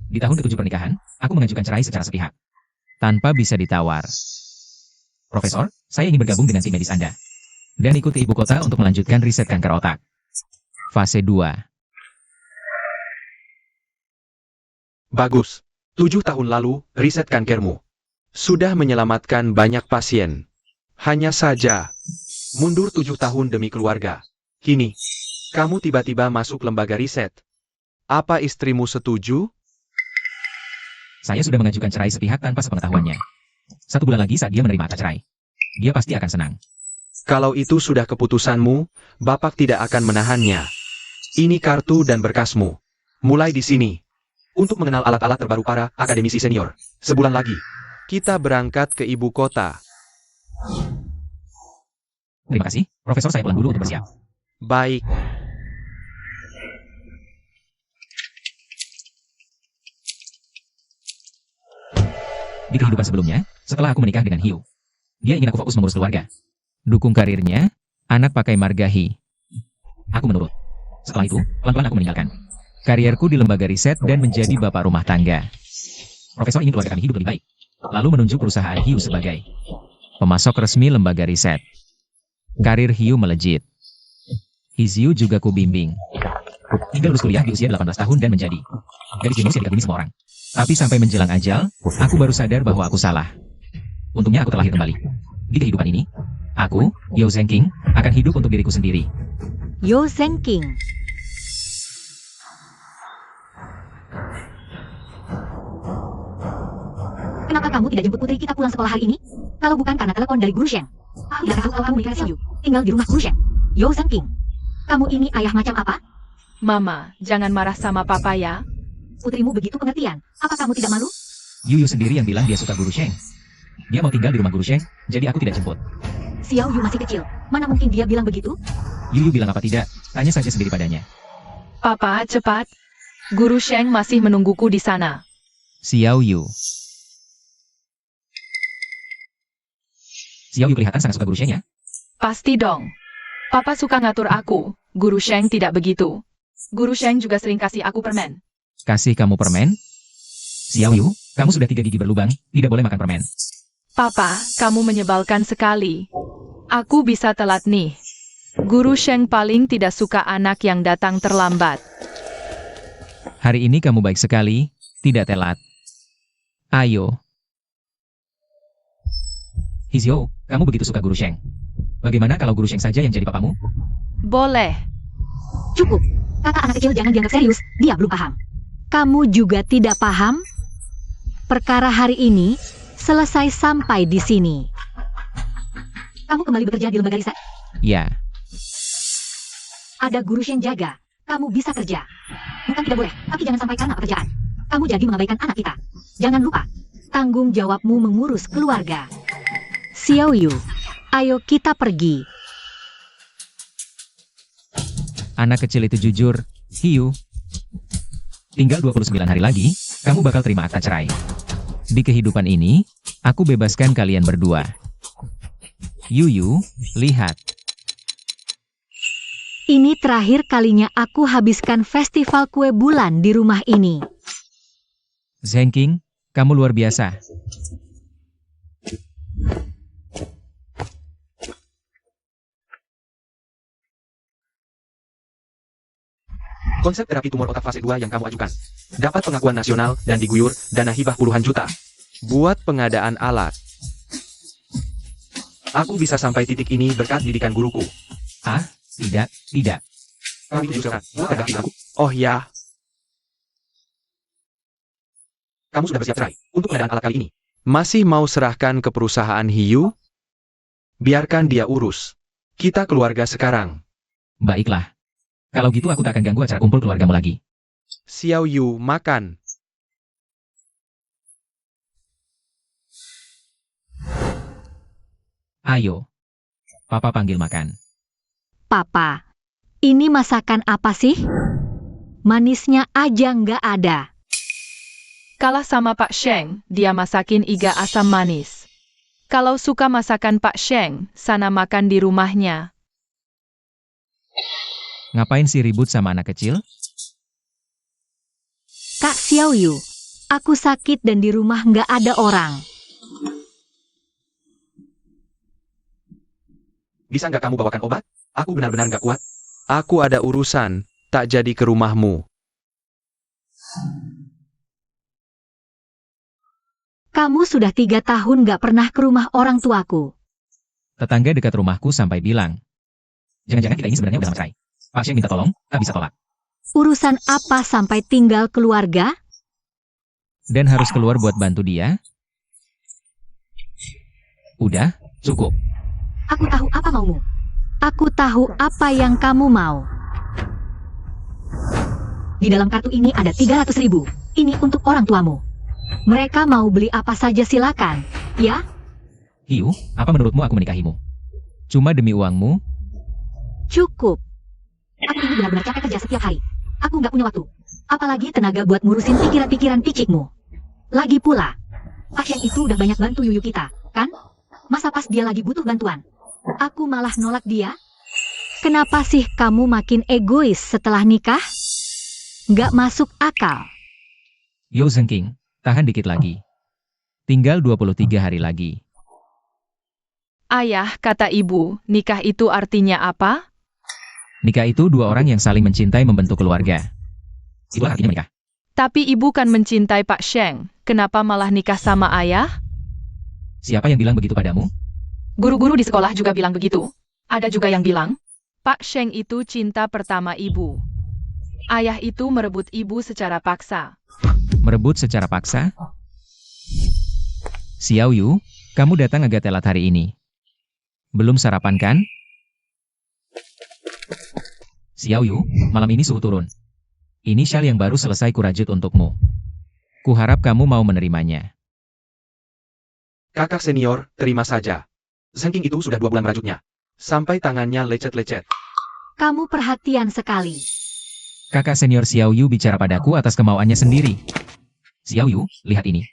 Di tahun ke-7 pernikahan, aku mengajukan cerai secara sepihak. Tanpa bisa ditawar. Profesor, saya ingin bergabung dengan tim medis Anda. Dan ikut ke ibu kota untuk melanjutkan riset kanker otak. Fase 2. Bagus. 7 tahun lalu, riset kankermu sudah menyelamatkan banyak pasien. Hanya saja, mundur 7 tahun demi keluarga. Kini, kamu tiba-tiba masuk lembaga riset. Apa istrimu setuju? Saya sudah mengajukan cerai sepihak tanpa sepengetahuannya. 1 bulan lagi saat dia menerima akta cerai. Dia pasti akan senang. Kalau itu sudah keputusanmu, Bapak tidak akan menahannya. Ini kartu dan berkasmu. Mulai di sini. Untuk mengenal alat-alat terbaru para akademisi senior. Sebulan lagi, kita berangkat ke ibu kota. Terima kasih, Profesor, saya pulang dulu untuk bersiap. Baik. Di kehidupan sebelumnya, setelah aku menikah dengan Hiu, dia ingin aku fokus mengurus keluarga. Dukung karirnya, anak pakai margahi. Aku menurut. Setelah itu, pelan-pelan aku meninggalkan. Karierku di lembaga riset dan menjadi bapak rumah tangga. Profesor ingin keluarga kami hidup lebih baik. Lalu menunjuk perusahaan Hiu sebagai Pemasok resmi lembaga riset. Karir Hiu melejit. Hiziu juga kubimbing. hingga lulus kuliah di usia 18 tahun dan menjadi gadis jenius yang dikagumi semua orang. Tapi sampai menjelang ajal, aku baru sadar bahwa aku salah. Untungnya aku terlahir kembali. Di kehidupan ini, aku, Yo Zengking, akan hidup untuk diriku sendiri. Yo Zengking. Kenapa kamu tidak jemput putri kita pulang sekolah hari ini? Kalau bukan karena telepon dari Guru Sheng. Aku tidak tahu kalau kamu nikah Xiao Yu, tinggal di rumah Guru Sheng. Yo Zengking. Kamu ini ayah macam apa? Mama, jangan marah sama papa ya. Putrimu begitu pengertian. Apa kamu tidak malu? Yu sendiri yang bilang dia suka Guru Sheng. Dia mau tinggal di rumah Guru Sheng, jadi aku tidak jemput. Xiao Yu masih kecil. Mana mungkin dia bilang begitu? Yu bilang apa tidak, tanya saja sendiri padanya. Papa, cepat. Guru Sheng masih menungguku di sana. Xiao Yu. Xiao Yu kelihatan sangat suka Guru Sheng ya? Pasti dong. Papa suka ngatur aku. Guru Sheng tidak begitu. Guru Sheng juga sering kasih aku permen. Kasih kamu permen? Xiao Yu, kamu sudah 3 gigi berlubang, tidak boleh makan permen. Papa, kamu menyebalkan sekali. Aku bisa telat nih. Guru Sheng paling tidak suka anak yang datang terlambat. Hari ini kamu baik sekali, tidak telat. Ayo. Hizio, kamu begitu suka Guru Sheng. Bagaimana kalau Guru Sheng saja yang jadi papamu? Boleh. Cukup. Kakak anak kecil jangan dianggap serius, dia belum paham. Kamu juga tidak paham? Perkara hari ini selesai sampai di sini. Kamu kembali bekerja di lembaga riset? Ya. Ada Guru Sheng jaga. Kamu bisa kerja. Bukan tidak boleh, tapi jangan sampai karena pekerjaan. Kamu jadi mengabaikan anak kita. Jangan lupa, tanggung jawabmu mengurus keluarga. Xiao Yu, ayo kita pergi. Anak kecil itu jujur, Hiu. Tinggal 29 hari lagi, kamu bakal terima akta cerai. Di kehidupan ini, aku bebaskan kalian berdua. Yu, lihat. Ini terakhir kalinya aku habiskan festival kue bulan di rumah ini. Zengking, kamu luar biasa. Konsep terapi tumor otak fase 2 yang kamu ajukan dapat pengakuan nasional dan diguyur dana hibah puluhan juta. Buat pengadaan alat. Aku bisa sampai titik ini berkat didikan guruku. Ah, tidak. Kamu itu sekarang, buat ada aku. Oh ya. Kamu sudah bersiap cerai untuk pengadaan alat kali ini. Masih mau serahkan ke perusahaan Hiu? Biarkan dia urus. Kita keluarga sekarang. Baiklah. Kalau gitu aku tak akan ganggu acara kumpul keluargamu lagi. Xiao Yu, makan. Ayo. Papa panggil makan. Papa, ini masakan apa sih? Manisnya aja nggak ada. Kalah sama Pak Sheng, dia masakin iga asam manis. Kalau suka masakan Pak Sheng, sana makan di rumahnya. Ngapain sih ribut sama anak kecil? Kak Xiao Yu, Aku sakit dan di rumah nggak ada orang. Bisa nggak kamu bawakan obat? Aku benar-benar nggak kuat. Aku ada urusan, tak jadi ke rumahmu. Kamu sudah 3 tahun nggak pernah ke rumah orang tuaku. Tetangga dekat rumahku sampai bilang, Jangan-jangan kita ini sebenarnya udah sama cerai. Pak Sheng minta tolong, tak bisa tolak. Urusan apa sampai tinggal keluarga? dan harus keluar buat bantu dia? Udah, Cukup. Aku tahu apa maumu. Aku tahu apa yang kamu mau. Di dalam kartu ini ada 300.000. Ini untuk orang tuamu. Mereka mau beli apa saja silakan, ya? Hiu, apa menurutmu aku menikahimu? cuma demi uangmu? Cukup. Aku ini benar-benar capek kerja setiap hari. Aku nggak punya waktu. Apalagi tenaga buat ngurusin pikiran-pikiran picikmu. Lagi pula, pasien itu udah banyak bantu Yuyu kita, kan? Masa pas dia lagi butuh bantuan, aku malah nolak dia? Kenapa sih kamu makin egois setelah nikah? Nggak masuk akal. Yo Zengking, tahan dikit lagi. Tinggal 23 hari lagi. Ayah, kata ibu, nikah itu artinya apa? Nikah itu dua orang yang saling mencintai membentuk keluarga. Itulah artinya menikah. Tapi ibu kan mencintai Pak Sheng. Kenapa malah nikah sama ayah? Siapa yang bilang begitu padamu? Guru-guru di sekolah juga bilang begitu. Ada juga yang bilang, Pak Sheng itu cinta pertama ibu. Ayah itu merebut ibu secara paksa. Merebut secara paksa? Xiao Yu, kamu datang agak telat hari ini. Belum sarapan kan? Xiao Yu, malam ini suhu turun. Ini syal yang baru selesai kurajut untukmu. Kuharap kamu mau menerimanya. Kakak senior, terima saja. Zengking itu sudah 2 bulan merajutnya. Sampai tangannya lecet-lecet. Kamu perhatian sekali. Kakak senior Xiao Yu bicara padaku atas kemauannya sendiri. Xiao Yu, lihat ini.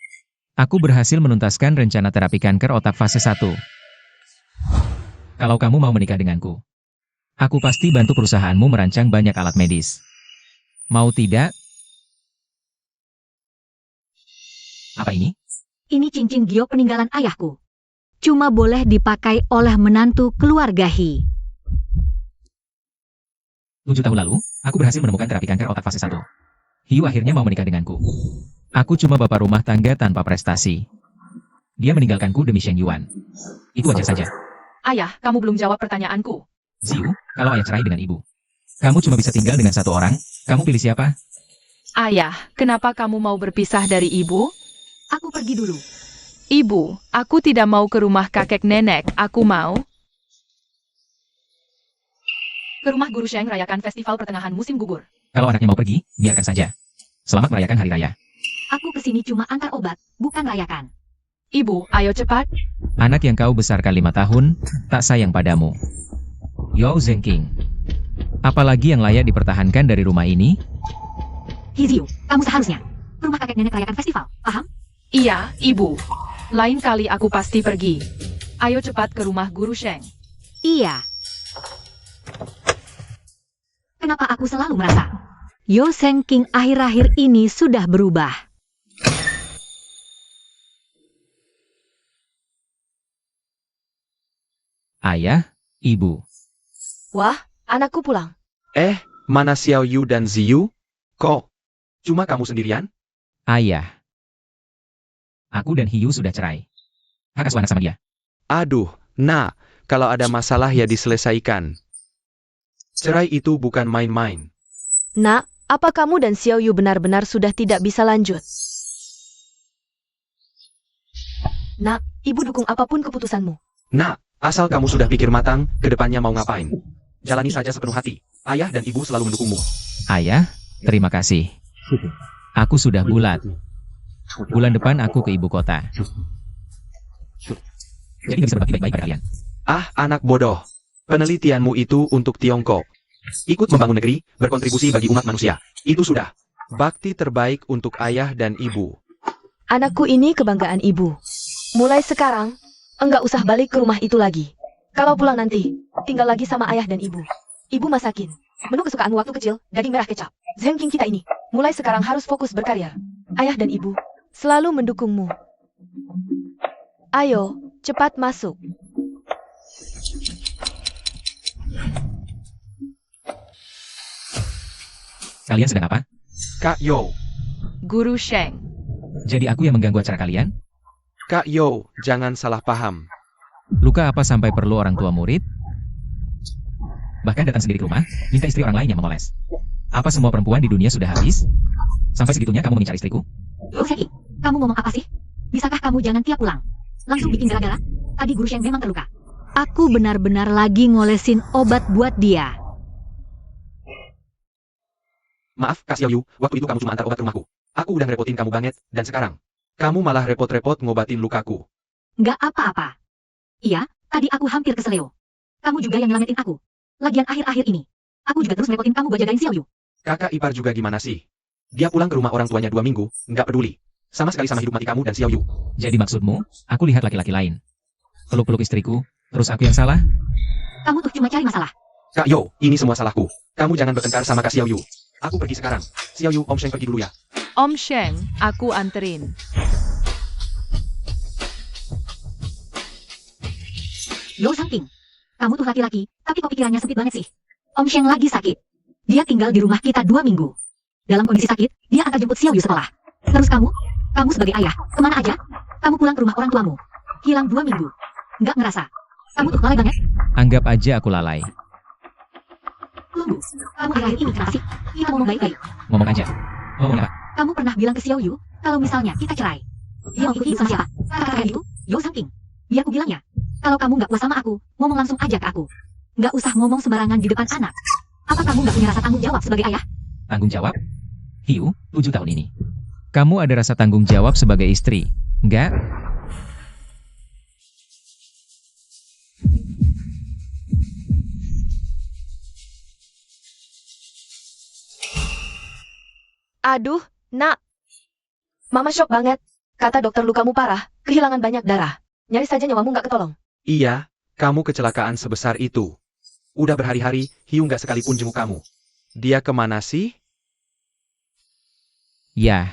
Aku berhasil menuntaskan rencana terapi kanker otak fase 1. Kalau kamu mau menikah denganku, Aku pasti bantu perusahaanmu merancang banyak alat medis. Mau tidak? apa ini? Ini cincin giok peninggalan ayahku. Cuma boleh dipakai oleh menantu keluarga He. 7 tahun lalu, aku berhasil menemukan terapi kanker otak fase 1. Hiu akhirnya mau menikah denganku. Aku cuma bapak rumah tangga tanpa prestasi. Dia meninggalkanku demi Sheng Yuan. Itu wajar saja. Ayah, kamu belum jawab pertanyaanku. Ziyu, kalau ayah cerai dengan ibu, kamu cuma bisa tinggal dengan satu orang, kamu pilih siapa? Ayah, kenapa kamu mau berpisah dari ibu? Aku pergi dulu. Ibu, aku tidak mau ke rumah kakek nenek, aku mau ke rumah Guru Sheng rayakan festival pertengahan musim gugur. Kalau anaknya mau pergi, biarkan saja. Selamat merayakan hari raya. Aku kesini cuma antar obat, bukan rayakan. Ibu, ayo cepat. Anak yang kau besarkan 5 tahun, tak sayang padamu. Yo Zengking. Apalagi yang layak dipertahankan dari rumah ini? Hiziu, kamu seharusnya ke rumah kakek nenek rayakan festival, paham? Iya, ibu. Lain kali aku pasti pergi. Ayo cepat ke rumah Guru Sheng. Iya. Kenapa aku selalu merasa Yo Zengking akhir-akhir ini sudah berubah? Ayah, ibu. Wah, anakku pulang. Mana Xiao Yu dan Ziyu? Kok? Cuma kamu sendirian? Ayah. Aku dan Hiu sudah cerai. Hak asuh anak sama dia. Aduh, nah, kalau ada masalah ya diselesaikan. Cerai itu bukan main-main. Nak, apa kamu dan Xiao Yu benar-benar sudah tidak bisa lanjut? Nak, ibu dukung apapun keputusanmu. Nah, asal kamu sudah pikir matang, ke depannya mau ngapain. Jalani saja sepenuh hati. Ayah dan ibu selalu mendukungmu. Ayah, terima kasih. Aku sudah bulat. Bulan depan aku ke ibu kota. Jadi gak bisa berbakti baik-baik pada kalian. Ah, anak bodoh. Penelitianmu itu untuk Tiongkok. Ikut membangun negeri, berkontribusi bagi umat manusia. Itu sudah. Bakti terbaik untuk ayah dan ibu. Anakku ini kebanggaan ibu. Mulai sekarang, enggak usah balik ke rumah itu lagi. Kalau pulang nanti, tinggal lagi sama ayah dan ibu. Ibu masakin. Menu kesukaanmu waktu kecil, daging merah kecap. Zengking kita ini, mulai sekarang harus fokus berkarir. ayah dan ibu selalu mendukungmu. Ayo, cepat masuk. Kalian sedang apa? Kak Yo. Guru Sheng. Jadi aku yang mengganggu acara kalian? Kak Yo, jangan salah paham. Luka apa sampai perlu orang tua murid? Bahkan datang sendiri ke rumah, minta istri orang lain yang memoles. Apa semua perempuan di dunia sudah habis? Sampai segitunya kamu mengincar istriku? Seki, kamu ngomong apa sih? Bisakah kamu jangan tiap pulang? Langsung bikin gara-gara? Tadi Guru Sheng memang terluka. Aku benar-benar lagi ngolesin obat buat dia. Maaf, Kak Xiaoyu, waktu itu kamu cuma antar obat ke rumahku. Aku udah ngerepotin kamu banget, dan sekarang, kamu malah repot-repot ngobatin lukaku. Nggak apa-apa. Iya, tadi aku hampir keseleo. Kamu juga yang nyelamatin aku. Lagian akhir-akhir ini, aku juga terus ngerepotin kamu buat jagain Xiaoyu. Kakak ipar juga gimana sih? Dia pulang ke rumah orang tuanya 2 minggu, nggak peduli. Sama sekali sama hidup mati kamu dan Xiaoyu. Jadi maksudmu, aku lihat laki-laki lain. Peluk-peluk istriku, terus aku yang salah? Kamu tuh cuma cari masalah. Kak Yo, ini semua salahku. Kamu jangan bertengkar sama Kak Xiaoyu. Aku pergi sekarang. Xiaoyu, Om Sheng pergi dulu ya. Om Sheng, aku anterin. Yo Samping, kamu tuh laki-laki, tapi kok pikirannya sempit banget sih. Om Sheng lagi sakit. Dia tinggal di rumah kita 2 minggu. Dalam kondisi sakit, dia antar jemput Xiaoyu sekolah. Terus kamu sebagai ayah, kemana aja? Kamu pulang ke rumah orang tuamu. Hilang 2 minggu. Nggak ngerasa. Kamu tuh lalai banget. Anggap aja aku lalai. Tunggu, kamu akhir-akhir ini kenapa sih? Kita ngomong baik-baik. Ngomong aja. Ngomong apa? Kamu pernah bilang ke Xiaoyu, kalau misalnya kita cerai. Dia mau ikut hidup sama siapa? Kata-kata kayak gitu, Yo Samping. Biar aku bilang ya, kalau kamu nggak puas sama aku, ngomong langsung aja ke aku. Nggak usah ngomong sembarangan di depan anak. Apa kamu nggak punya rasa tanggung jawab sebagai ayah? Tanggung jawab? Hiu, 7 tahun ini. Kamu ada rasa tanggung jawab sebagai istri, enggak? Aduh, nak. Mama shock banget. Kata dokter lukamu parah, kehilangan banyak darah. Nyaris saja nyawamu nggak ketolong. Iya, kamu kecelakaan sebesar itu. Udah berhari-hari, Hiu nggak sekalipun jenguk kamu. Dia kemana sih? Ya,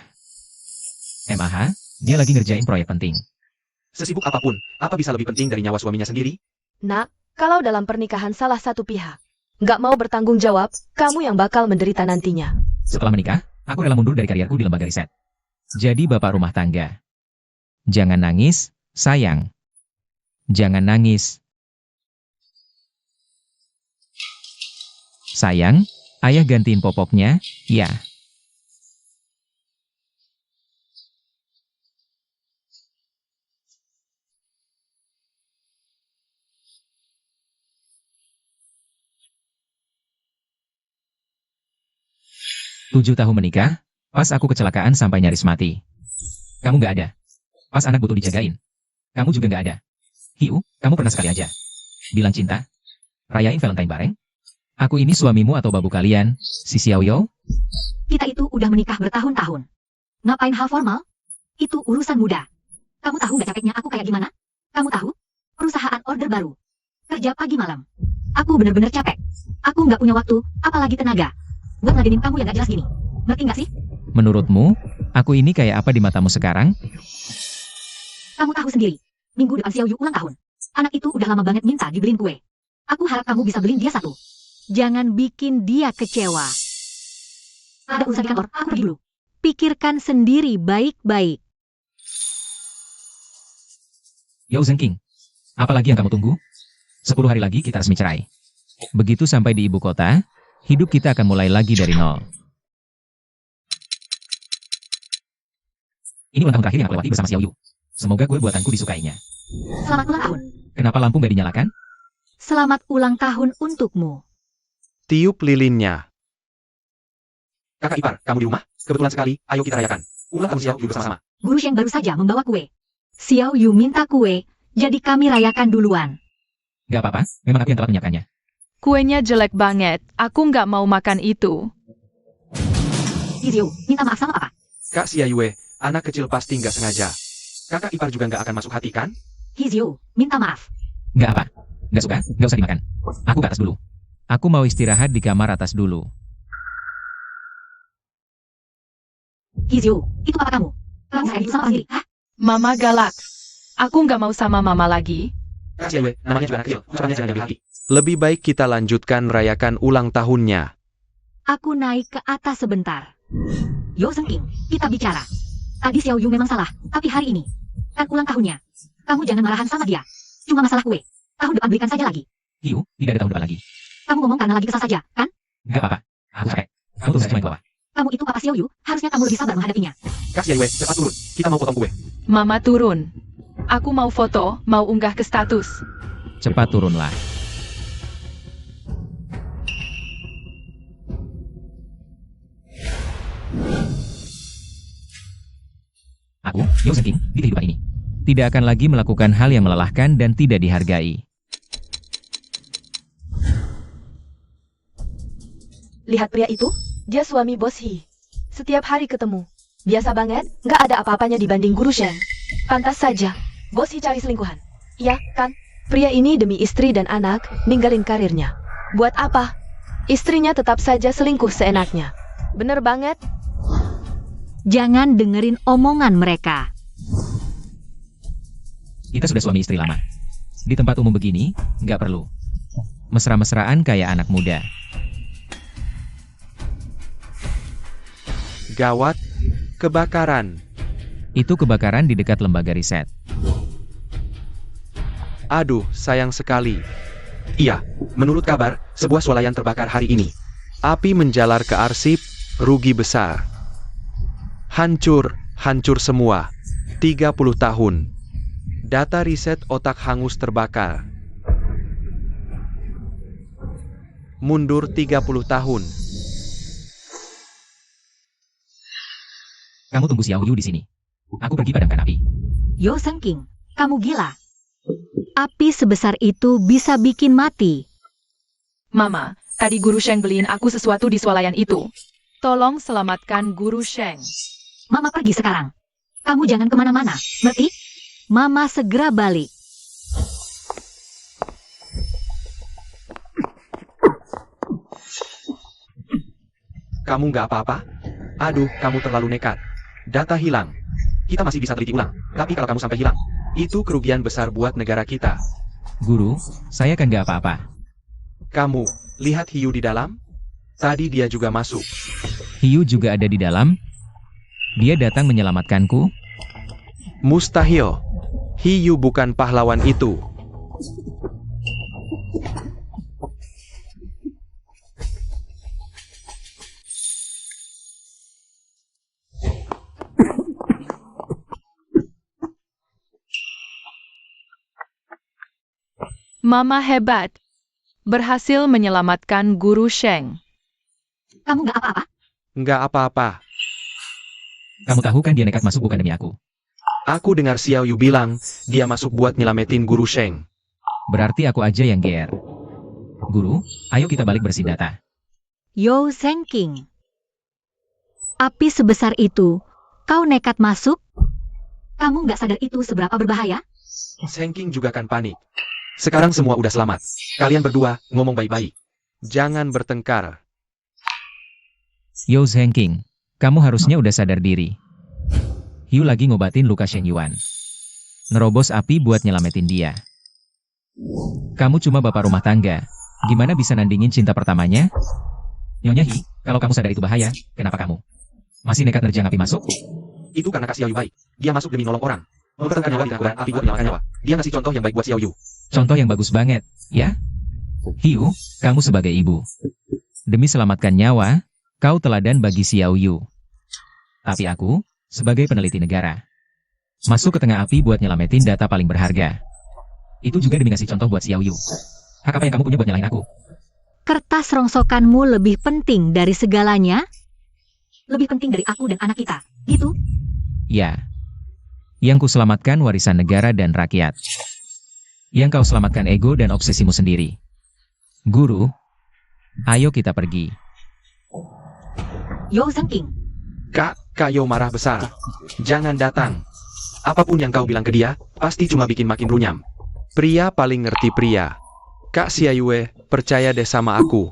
MAH, dia lagi ngerjain proyek penting. Sesibuk apapun, apa bisa lebih penting dari nyawa suaminya sendiri? Nak, kalau dalam pernikahan salah satu pihak nggak mau bertanggung jawab, kamu yang bakal menderita nantinya. Setelah menikah, aku rela mundur dari karierku di lembaga riset. jadi bapak rumah tangga. Jangan nangis, sayang. Jangan nangis. Sayang, ayah gantiin popoknya, ya. Tujuh tahun menikah, pas aku kecelakaan sampai nyaris mati. Kamu nggak ada. Pas anak butuh dijagain. Kamu juga nggak ada. Hiu, kamu pernah sekali aja bilang cinta? Rayain Valentine bareng? Aku ini suamimu atau babu kalian, si Xiaoyu? Kita itu udah menikah bertahun-tahun. Ngapain hal formal? Itu urusan muda. Kamu tahu nggak capeknya aku kayak gimana? Kamu tahu? Perusahaan order baru. Kerja pagi malam. Aku bener-bener capek. Aku nggak punya waktu, apalagi tenaga. Buat ngadenin kamu yang nggak jelas gini. Ngerti nggak sih? Menurutmu, aku ini kayak apa di matamu sekarang? Kamu tahu sendiri. Minggu depan Xiaoyu ulang tahun. Anak itu udah lama banget minta dibeliin kue. Aku harap kamu bisa beliin dia satu. Jangan bikin dia kecewa. Ada urusan di kantor, aku pergi dulu. Pikirkan sendiri baik-baik. Yo Zengking, apalagi yang kamu tunggu? 10 hari lagi kita resmi cerai. Begitu sampai di ibu kota, hidup kita akan mulai lagi dari nol. Ini ulang tahun terakhir yang aku lewati bersama Xiaoyu. Semoga kue buatanku disukainya. Selamat ulang tahun. Kenapa lampu nggak dinyalakan? Selamat ulang tahun untukmu. Tiup lilinnya. Kakak ipar, kamu di rumah? Kebetulan sekali, ayo kita rayakan. Ulang tahun Xiaoyu bersama-sama. Guru Sheng baru saja membawa kue. Xiaoyu minta kue, jadi kami rayakan duluan. Nggak apa-apa, memang aku yang telah menyiapkannya. Kuenya jelek banget, aku nggak mau makan itu. Xiaoyu, minta maaf sama papa. Kak Xiaoyu, anak kecil pasti nggak sengaja. Kakak ipar juga nggak akan masuk hati kan? Xiaoyu, minta maaf. Nggak apa. Nggak suka, nggak usah dimakan. Aku ke atas dulu. Aku mau istirahat di kamar atas dulu. Hizyu, itu papa kamu. Kamu serius sama sendiri, hah? Mama galak. Aku nggak mau sama mama lagi. Kak Xiaoyue, namanya juga anak kecil, ucapannya jangan diambil hati. Lebih baik kita lanjutkan rayakan ulang tahunnya. Aku naik ke atas sebentar. Yo Zengking, kita bicara. Tadi Xiao Yu memang salah, tapi hari ini kan ulang tahunnya. Kamu jangan marahan sama dia. Cuma masalah kue. Tahun depan belikan saja lagi. Hiu, tidak ada tahun depan lagi. Kamu ngomong karena lagi kesal saja, kan? Enggak apa-apa. Aku capek. Kamu terus cuma di bawah. Kamu itu papa Xiao Yu, harusnya kamu lebih sabar menghadapinya. Kak Xiaoyue, cepat turun. Kita mau potong kue. Mama turun. Aku mau foto, mau unggah ke status. Cepat turunlah. Aku, Yo Zengking, di kehidupan ini. Tidak akan lagi melakukan hal yang melelahkan dan tidak dihargai. Lihat pria itu, dia suami Bos Hee. Setiap hari ketemu. Biasa banget, nggak ada apa-apanya dibanding Guru Sheng. Pantas saja, Bos Hee cari selingkuhan. Ya, kan? Pria ini demi istri dan anak, ninggalin karirnya. Buat apa? Istrinya tetap saja selingkuh seenaknya. Bener banget. Jangan dengerin omongan mereka. Kita sudah suami istri lama. Di tempat umum begini, nggak perlu. Mesra-mesraan kayak anak muda. Gawat, kebakaran. Itu kebakaran di dekat lembaga riset. Aduh, sayang sekali. Iya, menurut kabar, sebuah swalayan terbakar hari ini. Api menjalar ke arsip, rugi besar. Hancur semua. 30 tahun. Data riset otak hangus terbakar. Mundur 30 tahun. Kamu tunggu Xiao Yu di sini. Aku pergi padamkan api. Yo Zengking, kamu gila. Api sebesar itu bisa bikin mati. Mama, tadi Guru Sheng beliin aku sesuatu di swalayan itu. Tolong selamatkan Guru Sheng. Mama pergi sekarang. Kamu jangan kemana-mana, ngerti? Mama segera balik. Kamu nggak apa-apa? Aduh, kamu terlalu nekat. Data hilang. Kita masih bisa teliti ulang. Tapi kalau kamu sampai hilang, itu kerugian besar buat negara kita. Guru, saya kan nggak apa-apa. Kamu, lihat Hiu di dalam? Tadi dia juga masuk. Hiu juga ada di dalam. Dia datang menyelamatkanku. Mustahil. Hiu bukan pahlawan itu. Mama hebat. Berhasil menyelamatkan Guru Sheng. Kamu nggak apa-apa? Nggak apa-apa. Kamu tahu kan dia nekat masuk bukan demi aku. Aku dengar Xiao Yu bilang, dia masuk buat nyelamatin Guru Sheng. Berarti aku aja yang GR. Guru, ayo kita balik bersih data. Yo Zengking. Api sebesar itu, kau nekat masuk? Kamu nggak sadar itu seberapa berbahaya? Sheng King juga kan panik. Sekarang semua udah selamat. Kalian berdua, ngomong baik-baik. Jangan bertengkar. Yo Zengking, kamu harusnya udah sadar diri. Hiu lagi ngobatin luka Sheng Yuan. Nerobos api buat nyelamatin dia. Kamu cuma bapak rumah tangga. Gimana bisa nandingin cinta pertamanya? Nyonya Hi, kalau kamu sadar itu bahaya, kenapa kamu masih nekat nerjang api masuk? Itu karena Kak Xiao Yu baik. Dia masuk demi nolong orang. Mempertaruhkan nyawa di tengah api buat menyelamatkan nyawa. Dia ngasih contoh yang baik buat Xiao Yu. Contoh yang bagus banget, ya? Hiu, kamu sebagai ibu. Demi selamatkan nyawa, kau teladan bagi Xiao Yu. Tapi aku, sebagai peneliti negara, masuk ke tengah api buat nyelamatin data paling berharga. Itu juga demi ngasih contoh buat Xiao Yu. Hak apa yang kamu punya buat nyalain aku? Kertas rongsokanmu lebih penting dari segalanya? Lebih penting dari aku dan anak kita, gitu? Ya. Yang kuselamatkan warisan negara dan rakyat. Yang kau selamatkan ego dan obsesimu sendiri. Guru, ayo kita pergi. Yo Zengking. Kak Yo marah besar. Jangan datang. Apapun yang kau bilang ke dia, pasti cuma bikin makin runyam. Pria paling ngerti pria. Kak Xiaoyue, percaya deh sama aku.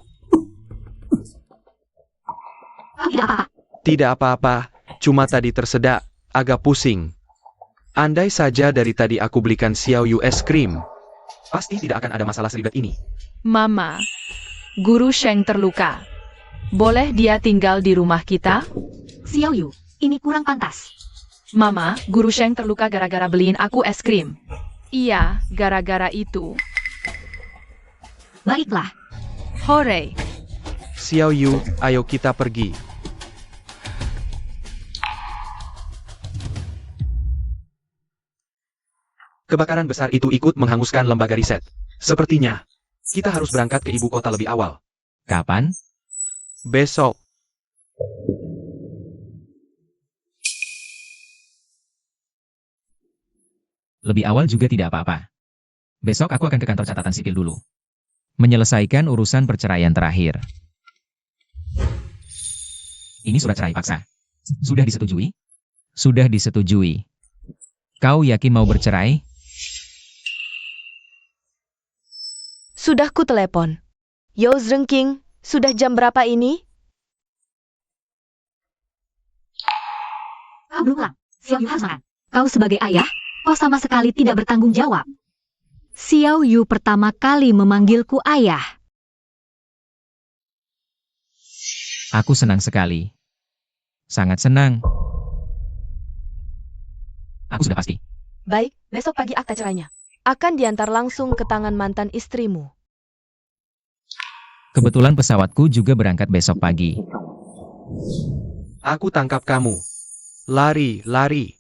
Tidak apa-apa. Tidak apa-apa, Cuma tadi tersedak, agak pusing. Andai saja dari tadi aku belikan Xiao Yu es krim, pasti tidak akan ada masalah seribet ini. Mama, Guru Sheng terluka. Boleh dia tinggal di rumah kita? Xiao Yu, ini kurang pantas. Mama, Guru Sheng terluka gara-gara beliin aku es krim. Iya, gara-gara itu. Baiklah, Hore. Xiao Yu, ayo kita pergi. Kebakaran besar itu ikut menghanguskan lembaga riset. Sepertinya, kita harus berangkat ke ibu kota lebih awal. Kapan? Besok. Lebih awal juga tidak apa-apa. Besok aku akan ke kantor catatan sipil dulu. Menyelesaikan urusan perceraian terakhir. Ini surat cerai paksa. Sudah disetujui? Sudah disetujui. Kau yakin mau bercerai? Sudah ku telepon. Yo Zhengqing, sudah jam berapa ini? kau belum pulang. Xiao Yu harus makan. Kau sebagai ayah, kau sama sekali tidak bertanggung jawab. Xiao Yu pertama kali memanggilku ayah. Aku senang sekali. Sangat senang. Aku sudah pasti. Baik, besok pagi akta cerainya akan diantar langsung ke tangan mantan istrimu. Kebetulan pesawatku juga berangkat besok pagi. Aku tangkap kamu. Lari, lari.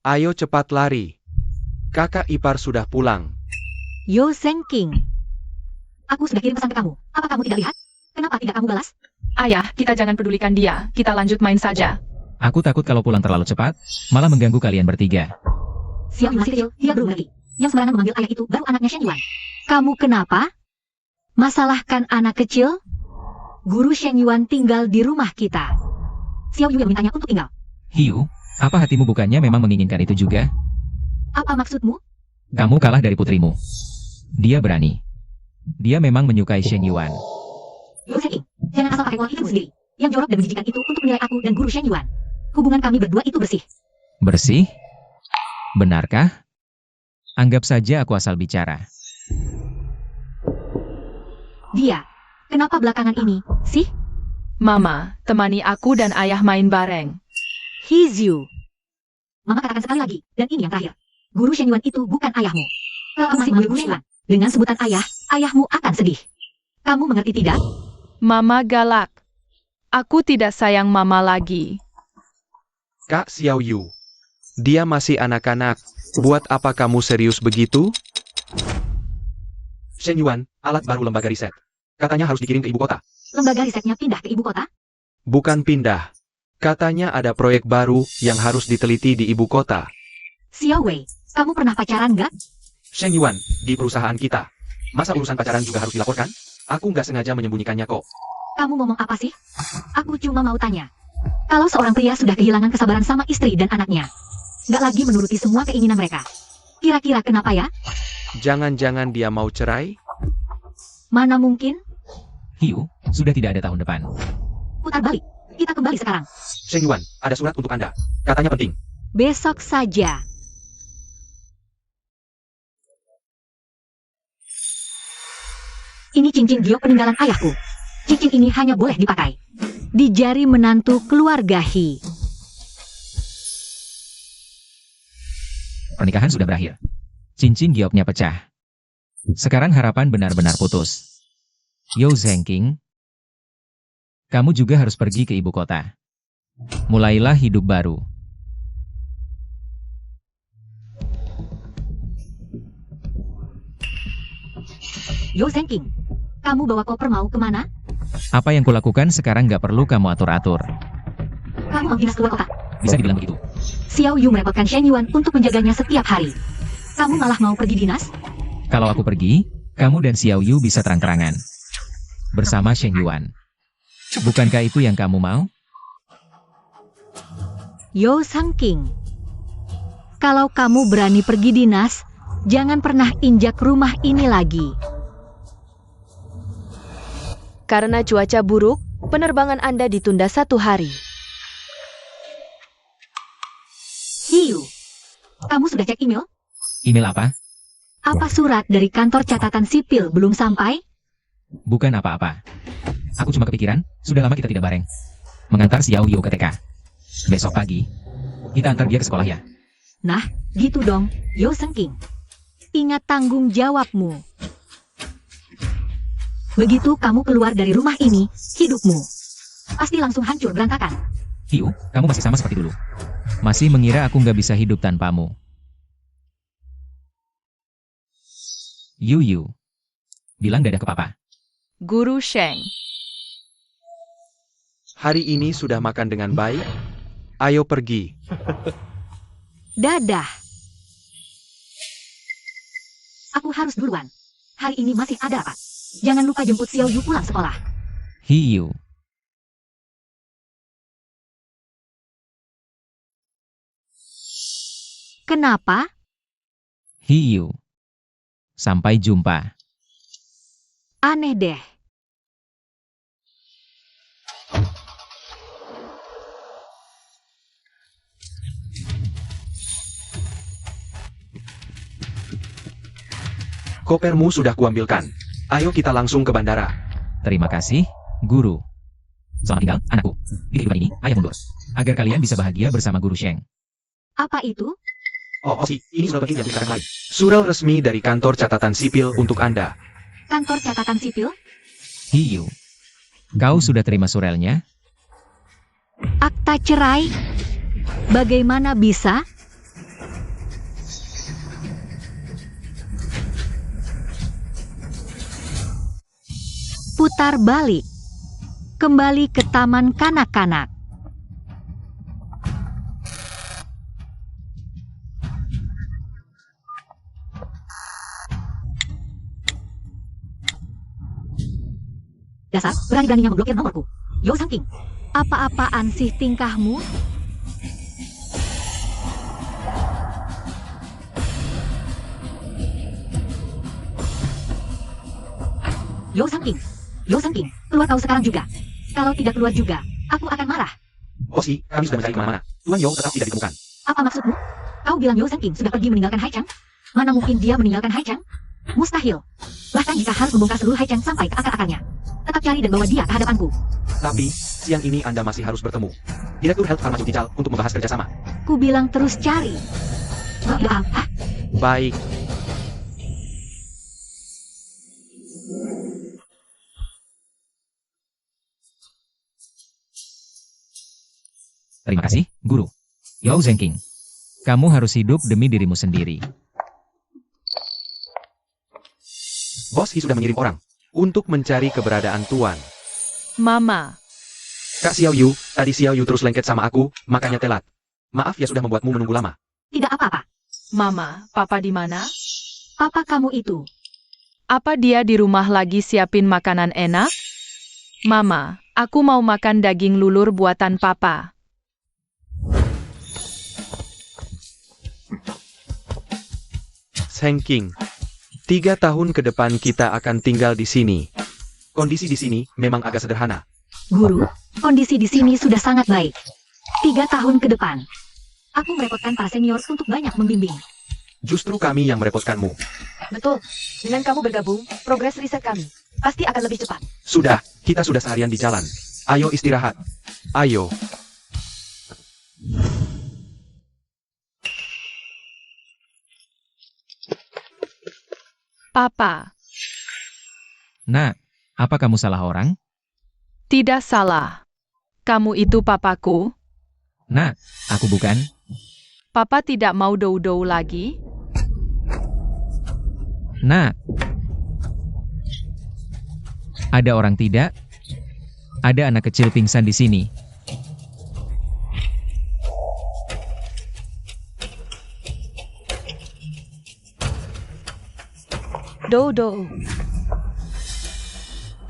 Ayo cepat lari. Kakak ipar sudah pulang. Yo Zhengqing. Aku sudah kirim pesan ke kamu. Apa kamu tidak lihat? Kenapa tidak kamu balas? Ayah, kita jangan pedulikan dia. Kita lanjut main saja. Aku takut kalau pulang terlalu cepat, malah mengganggu kalian bertiga. Xiao Yu masih kecil, dia belum mengerti. Yang sembarangan memanggil ayah itu baru anaknya Shen Yuan. Kamu kenapa? Masalahkan anak kecil? Guru Shen Yuan tinggal di rumah kita. Xiao Yu yang mintanya untuk tinggal. Hiu, apa hatimu bukannya memang menginginkan itu juga? Apa maksudmu? Kamu kalah dari putrimu. Dia berani. Dia memang menyukai Shen Yuan. Yo Zhengqing, jangan asal pakai uang hidupmu sendiri. Yang jorok dan menjijikan itu untuk menilai aku dan Guru Shen Yuan. Hubungan kami berdua itu bersih. Bersih? Benarkah? Anggap saja aku asal bicara. Dia, kenapa belakangan ini, sih? Mama, temani aku dan ayah main bareng. Hizyu. Mama katakan sekali lagi, dan ini yang terakhir. Guru Shen Yuan itu bukan ayahmu. Kalau kamu masih memanggil Guru Shen Yuan dengan sebutan ayah, ayahmu akan sedih. Kamu mengerti tidak? Mama galak. Aku tidak sayang Mama lagi. Kak Xiao Yu. Dia masih anak-anak. Buat apa kamu serius begitu? Shen Yuan, alat baru lembaga riset. Katanya harus dikirim ke ibu kota. Lembaga risetnya pindah ke ibu kota? Bukan pindah. Katanya ada proyek baru yang harus diteliti di ibu kota. Xiao Wei, kamu pernah pacaran nggak? Shen Yuan, di perusahaan kita. Masa urusan pacaran juga harus dilaporkan? Aku nggak sengaja menyembunyikannya kok. Kamu ngomong apa sih? Aku cuma mau tanya. Kalau seorang pria sudah kehilangan kesabaran sama istri dan anaknya, nggak lagi menuruti semua keinginan mereka, kira-kira kenapa ya? Jangan-jangan dia mau cerai? Mana mungkin? Hiu, sudah tidak ada tahun depan. Putar balik. Kita kembali sekarang. Shen Yuan, ada surat untuk Anda. Katanya penting. Besok saja. Ini cincin giok peninggalan ayahku. Cincin ini hanya boleh dipakai di jari menantu keluarga He. Pernikahan sudah berakhir. Cincin gioknya pecah. Sekarang harapan benar-benar putus. Yo Zhengqing, kamu juga harus pergi ke ibu kota. Mulailah hidup baru. Yo Zhengqing, kamu bawa koper mau kemana? Apa yang kulakukan sekarang gak perlu kamu atur-atur. Kamu mau dinas keluar kota? Bisa dibilang begitu. Xiao Yu merepotkan Shen Yuan untuk menjaganya setiap hari. Kamu malah mau pergi dinas? Kalau aku pergi, kamu dan Xiao Yu bisa terang-terangan. Bersama Shen Yuan. Bukankah itu yang kamu mau? Yo Zhengqing, kalau kamu berani pergi dinas, jangan pernah injak rumah ini lagi. Karena cuaca buruk, Penerbangan Anda ditunda 1 hari. Hiu, kamu sudah cek email? Email apa? Apa surat dari kantor catatan sipil belum sampai? Bukan apa-apa. Aku cuma kepikiran, sudah lama kita tidak bareng. Mengantar Xiao Yu ke TK. Besok pagi, kita antar dia ke sekolah ya. Nah, gitu dong, Yo Sengking. Ingat tanggung jawabmu. Begitu kamu keluar dari rumah ini, hidupmu pasti langsung hancur berantakan. Hiu, kamu masih sama seperti dulu. Masih mengira aku nggak bisa hidup tanpamu. Yu, Bilang dadah ke papa. Guru Sheng. Hari ini sudah makan dengan baik? Ayo pergi. Dadah. Aku harus duluan. Hari ini masih ada apa? Jangan lupa jemput Xiao Yu pulang sekolah. Hiu. Kenapa? Hiu. Sampai jumpa. Aneh deh. Kopermu sudah kuambilkan. Ayo kita langsung ke bandara. Terima kasih, Guru. Selamat tinggal, anakku. Di kehidupan ini, ayah mundur. Agar kalian bisa bahagia bersama Guru Sheng. Apa itu? Oh, ini surat penting yang dikatakan lain. Surat resmi dari kantor catatan sipil untuk Anda. Kantor catatan sipil? Hiu. Kau sudah terima surelnya? Akta cerai? Bagaimana bisa? Putar balik. Kembali ke taman kanak-kanak. Dasar, berani-beraninya memblokir nomorku. Yo Sangking, apa-apaan sih tingkahmu? Yo Sangking, keluar kau sekarang juga. Kalau tidak keluar juga, aku akan marah. Bosi, kami sudah mencari kemana-mana. Tuan Yo tetap tidak ditemukan. Apa maksudmu? Kau bilang Yo Sangking sudah pergi meninggalkan Haichang? Mana mungkin dia meninggalkan Haichang? Mustahil. Bahkan jika harus membongkar seluruh Haichang sampai ke akar-akarnya, tetap cari dan bawa dia ke hadapanku. Tapi, siang ini Anda masih harus bertemu Direktur Health Pharmaceutical untuk membahas kerjasama. Ku bilang terus cari. Hah? Baik. Terima kasih, Guru. Yo Zengking. Kamu harus hidup demi dirimu sendiri. Bos Hi sudah mengirim orang untuk mencari keberadaan Tuan. Mama. Kak Xiao Yu, tadi Xiao Yu terus lengket sama aku, makanya telat. Maaf ya sudah membuatmu menunggu lama. Tidak apa-apa. Mama, papa di mana? Papa kamu itu. Apa dia di rumah lagi siapin makanan enak? Mama, aku mau makan daging lulur buatan papa. Zengking. 3 tahun ke depan kita akan tinggal di sini. Kondisi di sini memang agak sederhana. Guru, kondisi di sini sudah sangat baik. 3 tahun ke depan. Aku merepotkan para senior untuk banyak membimbing. Justru kami yang merepotkanmu. Betul. Dengan kamu bergabung, progres riset kami pasti akan lebih cepat. Sudah, kita sudah seharian di jalan. Ayo istirahat. Ayo. Papa, Nak, apa kamu salah orang? tidak salah. Kamu itu papaku. Nak, aku bukan. Papa tidak mau dou-dou lagi? Nak. Ada orang tidak? Ada anak kecil pingsan di sini. Dodo.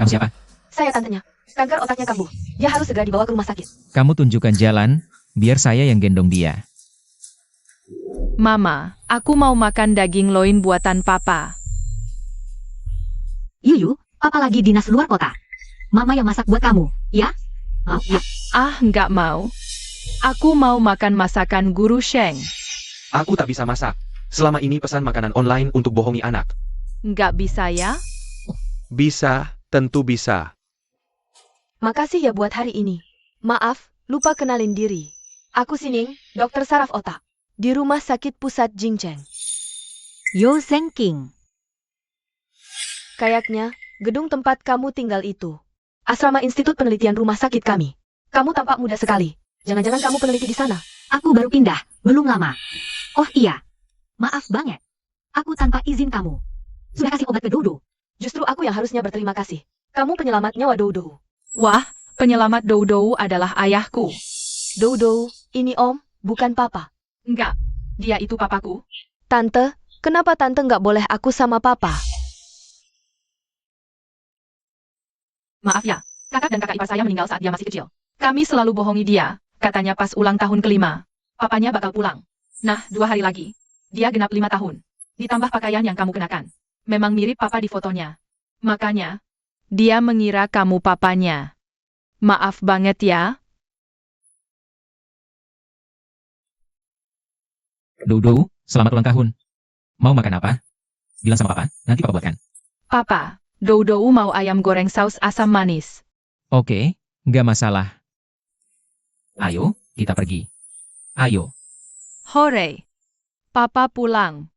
Kamu siapa? Saya tantenya. Kanker otaknya kambuh. Dia harus segera dibawa ke rumah sakit. Kamu tunjukkan jalan, biar saya yang gendong dia. Mama, aku mau makan daging loin buatan papa. Yuyu, papa lagi dinas luar kota. Mama yang masak buat kamu, ya? Oh, ya. Ah, nggak mau. Aku mau makan masakan Guru Sheng. Aku tak bisa masak. Selama ini pesan makanan online untuk bohongi anak. Nggak bisa ya? Bisa, tentu bisa. Makasih ya buat hari ini. Maaf, lupa kenalin diri. Aku Sining, dokter saraf otak. Di Rumah Sakit Pusat Jingcheng. Yo Zhenking. Kayaknya, gedung tempat kamu tinggal itu. Asrama Institut Penelitian Rumah Sakit kami. Kamu tampak muda sekali. Jangan-jangan kamu peneliti di sana. Aku baru pindah, belum lama. Oh iya, maaf banget. Aku tanpa izin kamu. Sudah kasih obat ke Dodo. Justru aku yang harusnya berterima kasih. Kamu penyelamat nyawa Dodo. Wah, penyelamat Doudou adalah ayahku. Dodo, ini om, bukan papa. Enggak, dia itu papaku. Tante, kenapa tante nggak boleh aku sama papa? Maaf ya, kakak dan kakak ipar saya meninggal saat dia masih kecil. Kami selalu bohongi dia, katanya pas ulang tahun ke-5. Papanya bakal pulang. Nah, 2 hari lagi. Dia genap 5 tahun. Ditambah pakaian yang kamu kenakan. Memang mirip papa di fotonya. Makanya, dia mengira kamu papanya. Maaf banget ya. Dodo, selamat ulang tahun. Mau makan apa? Bilang sama papa, nanti papa buatkan. Papa, Doudou mau ayam goreng saus asam manis. Oke, nggak masalah. Ayo, kita pergi. Ayo. Hore. Papa pulang.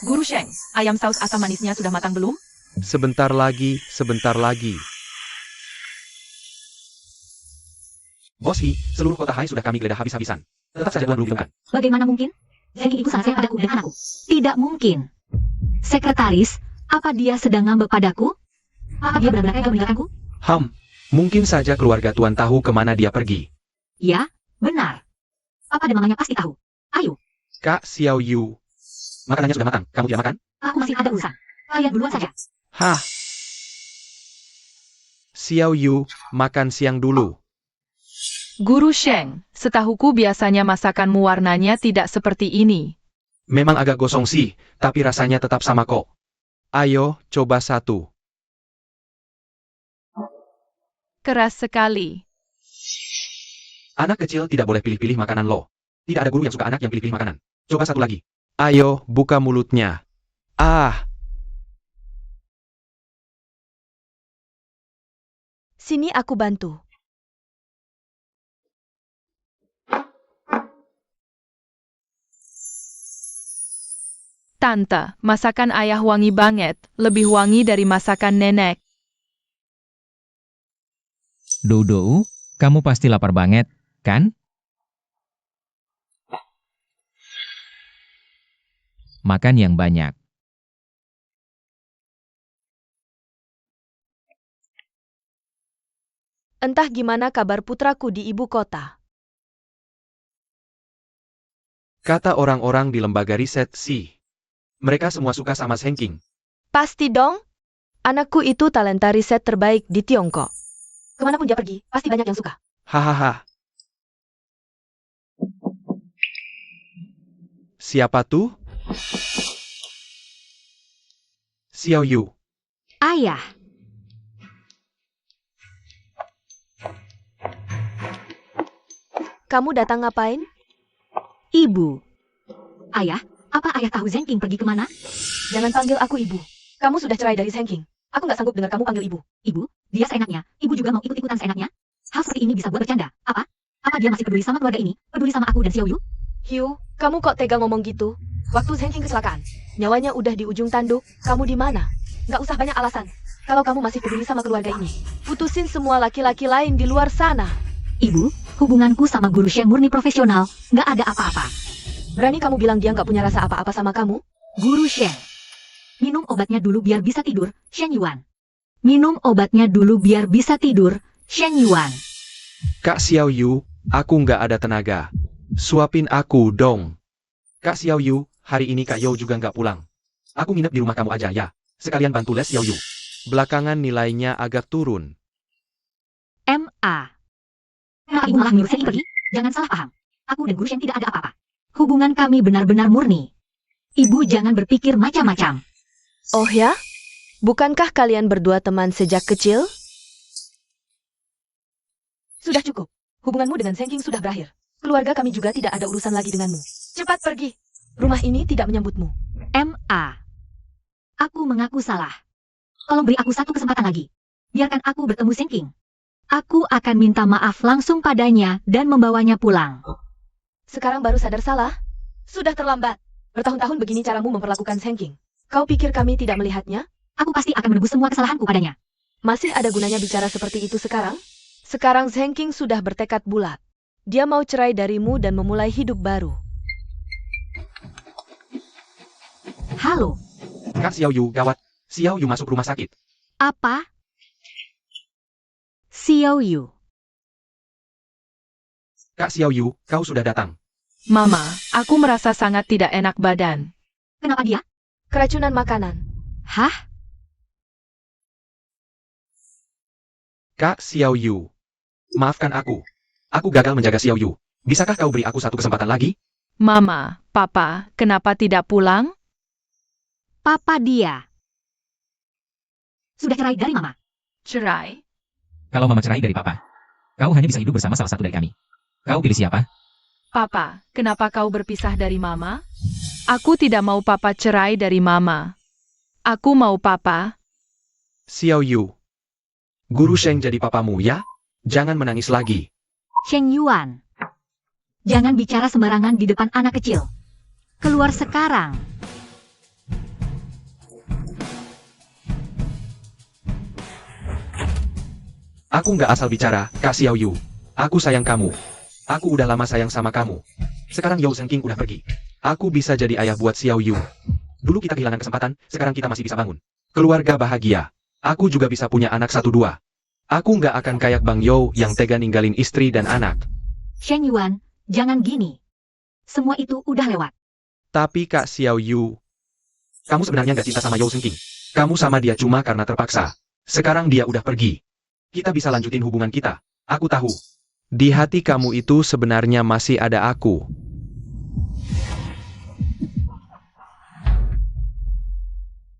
Guru Sheng, ayam saus asam manisnya sudah matang belum? Sebentar lagi, sebentar lagi. Bos Hi, seluruh kota Hai sudah kami geledah habis-habisan. Tetap saja Tuan belum ditemukan. Bagaimana mungkin? Zhenking itu sangat sayang padaku dan anakku. Tidak mungkin. Sekretaris, apa dia sedang ngambek padaku? Apa dia benar-benar tega meninggalkanku? Mungkin saja keluarga Tuan tahu kemana dia pergi. Ya, benar. Papa dan mamanya pasti tahu. Ayo, Kak Xiao Yu. Makanannya sudah matang, kamu tidak makan? aku masih ada urusan. Kalian duluan saja. Hah. Xiao Yu, makan siang dulu. Guru Sheng, setahuku biasanya masakanmu warnanya tidak seperti ini. Memang agak gosong sih, tapi rasanya tetap sama kok. Ayo, coba satu. Keras sekali. Anak kecil tidak boleh pilih-pilih makanan loh. Tidak ada guru yang suka anak yang pilih-pilih makanan. Coba satu lagi. Ayo, buka mulutnya. Ah, Sini aku bantu. Tante, masakan ayah wangi banget, lebih wangi dari masakan nenek. Dodo, kamu pasti lapar banget, kan? Makan yang banyak. Entah gimana kabar putraku di ibu kota. kata orang-orang di lembaga riset sih. Mereka semua suka sama Zhenking. Pasti dong. Anakku itu talenta riset terbaik di Tiongkok. Kemanapun dia pergi, pasti banyak yang suka. Hahaha. Siapa tuh? Xiao Yu. Ayah, Kamu datang ngapain? ibu. Ayah, apa ayah tahu Zhenking pergi kemana? Jangan panggil aku ibu. Kamu sudah cerai dari Zhenking. Aku nggak sanggup dengar kamu panggil ibu. Ibu, dia seenaknya. Ibu juga mau ikut-ikutan seenaknya? Hal seperti ini bisa buat bercanda. Apa? Apa dia masih peduli sama keluarga ini? Peduli sama aku dan Xiao Yu? Hugh, kamu kok tega ngomong gitu? Waktu Zhenking kecelakaan, nyawanya udah di ujung tanduk, kamu di mana? Nggak usah banyak alasan. Kalau kamu masih peduli sama keluarga ini, putusin semua laki-laki lain di luar sana. Ibu, hubunganku sama Guru Sheng murni profesional. Nggak ada apa-apa. Berani kamu bilang dia nggak punya rasa apa-apa sama kamu? Guru Sheng. Minum obatnya dulu biar bisa tidur, Shen Yuan. Minum obatnya dulu biar bisa tidur, Shen Yuan. Kak Xiao Yu, aku nggak ada tenaga. Suapin aku dong. Kak Xiao Yu, hari ini Kak Yo juga nggak pulang. Aku nginep di rumah kamu aja ya. Sekalian bantu les Xiao Yu. Belakangan nilainya agak turun. M.A. Kenapa ibu malah nyuruh Zhenking pergi? Jangan salah paham. Aku dan Guru Sheng tidak ada apa-apa. Hubungan kami benar-benar murni. Ibu jangan berpikir macam-macam. Oh ya? Bukankah kalian berdua teman sejak kecil? Sudah cukup. Hubunganmu dengan Zheng King sudah berakhir. Keluarga kami juga tidak ada urusan lagi denganmu. Cepat pergi. Rumah ini tidak menyambutmu. MA. Aku mengaku salah. Tolong beri aku satu kesempatan lagi. Biarkan aku bertemu Zheng King. Aku akan minta maaf langsung padanya dan membawanya pulang. Sekarang baru sadar salah? Sudah terlambat. Bertahun-tahun begini caramu memperlakukan Zheng King. Kau pikir kami tidak melihatnya? Aku pasti akan menebus semua kesalahanku padanya. Masih ada gunanya bicara seperti itu sekarang? Sekarang Zheng King sudah bertekad bulat. Dia mau cerai darimu dan memulai hidup baru. Halo, Kak Xiao Yu, gawat. Xiao Yu masuk rumah sakit. apa? Xiao Yu. Kak Xiao Yu, kau sudah datang. Mama, aku merasa sangat tidak enak badan. Kenapa dia? Keracunan makanan. Hah? Kak Xiao Yu. Maafkan aku. Aku gagal menjaga Xiao Yu. Bisakah kau beri aku satu kesempatan lagi? Mama, Papa, kenapa tidak pulang? Papa dia. Sudah cerai dari Mama. Cerai? Kalau Mama cerai dari Papa, kau hanya bisa hidup bersama salah satu dari kami. Kau pilih siapa? Papa, kenapa kau berpisah dari Mama? Aku tidak mau Papa cerai dari Mama. Aku mau Papa. Xiao Yu. Guru Sheng jadi papamu ya? Jangan menangis lagi. Sheng Yuan. Jangan bicara sembarangan di depan anak kecil. Keluar sekarang. Aku nggak asal bicara, Kak Xiao Yu. Aku sayang kamu. Aku udah lama sayang sama kamu. Sekarang Yao Zheng King udah pergi. Aku bisa jadi ayah buat Xiao Yu. Dulu kita kehilangan kesempatan, sekarang kita masih bisa bangun. Keluarga bahagia. Aku juga bisa punya anak 1-2. Aku nggak akan kayak Bang Yao yang tega ninggalin istri dan anak. Sheng Yuan, jangan gini. Semua itu udah lewat. Tapi Kak Xiao Yu, kamu sebenarnya nggak cinta sama Yao Zheng King. Kamu sama dia cuma karena terpaksa. Sekarang dia udah pergi. Kita bisa lanjutin hubungan kita. Aku tahu. Di hati kamu itu sebenarnya masih ada aku.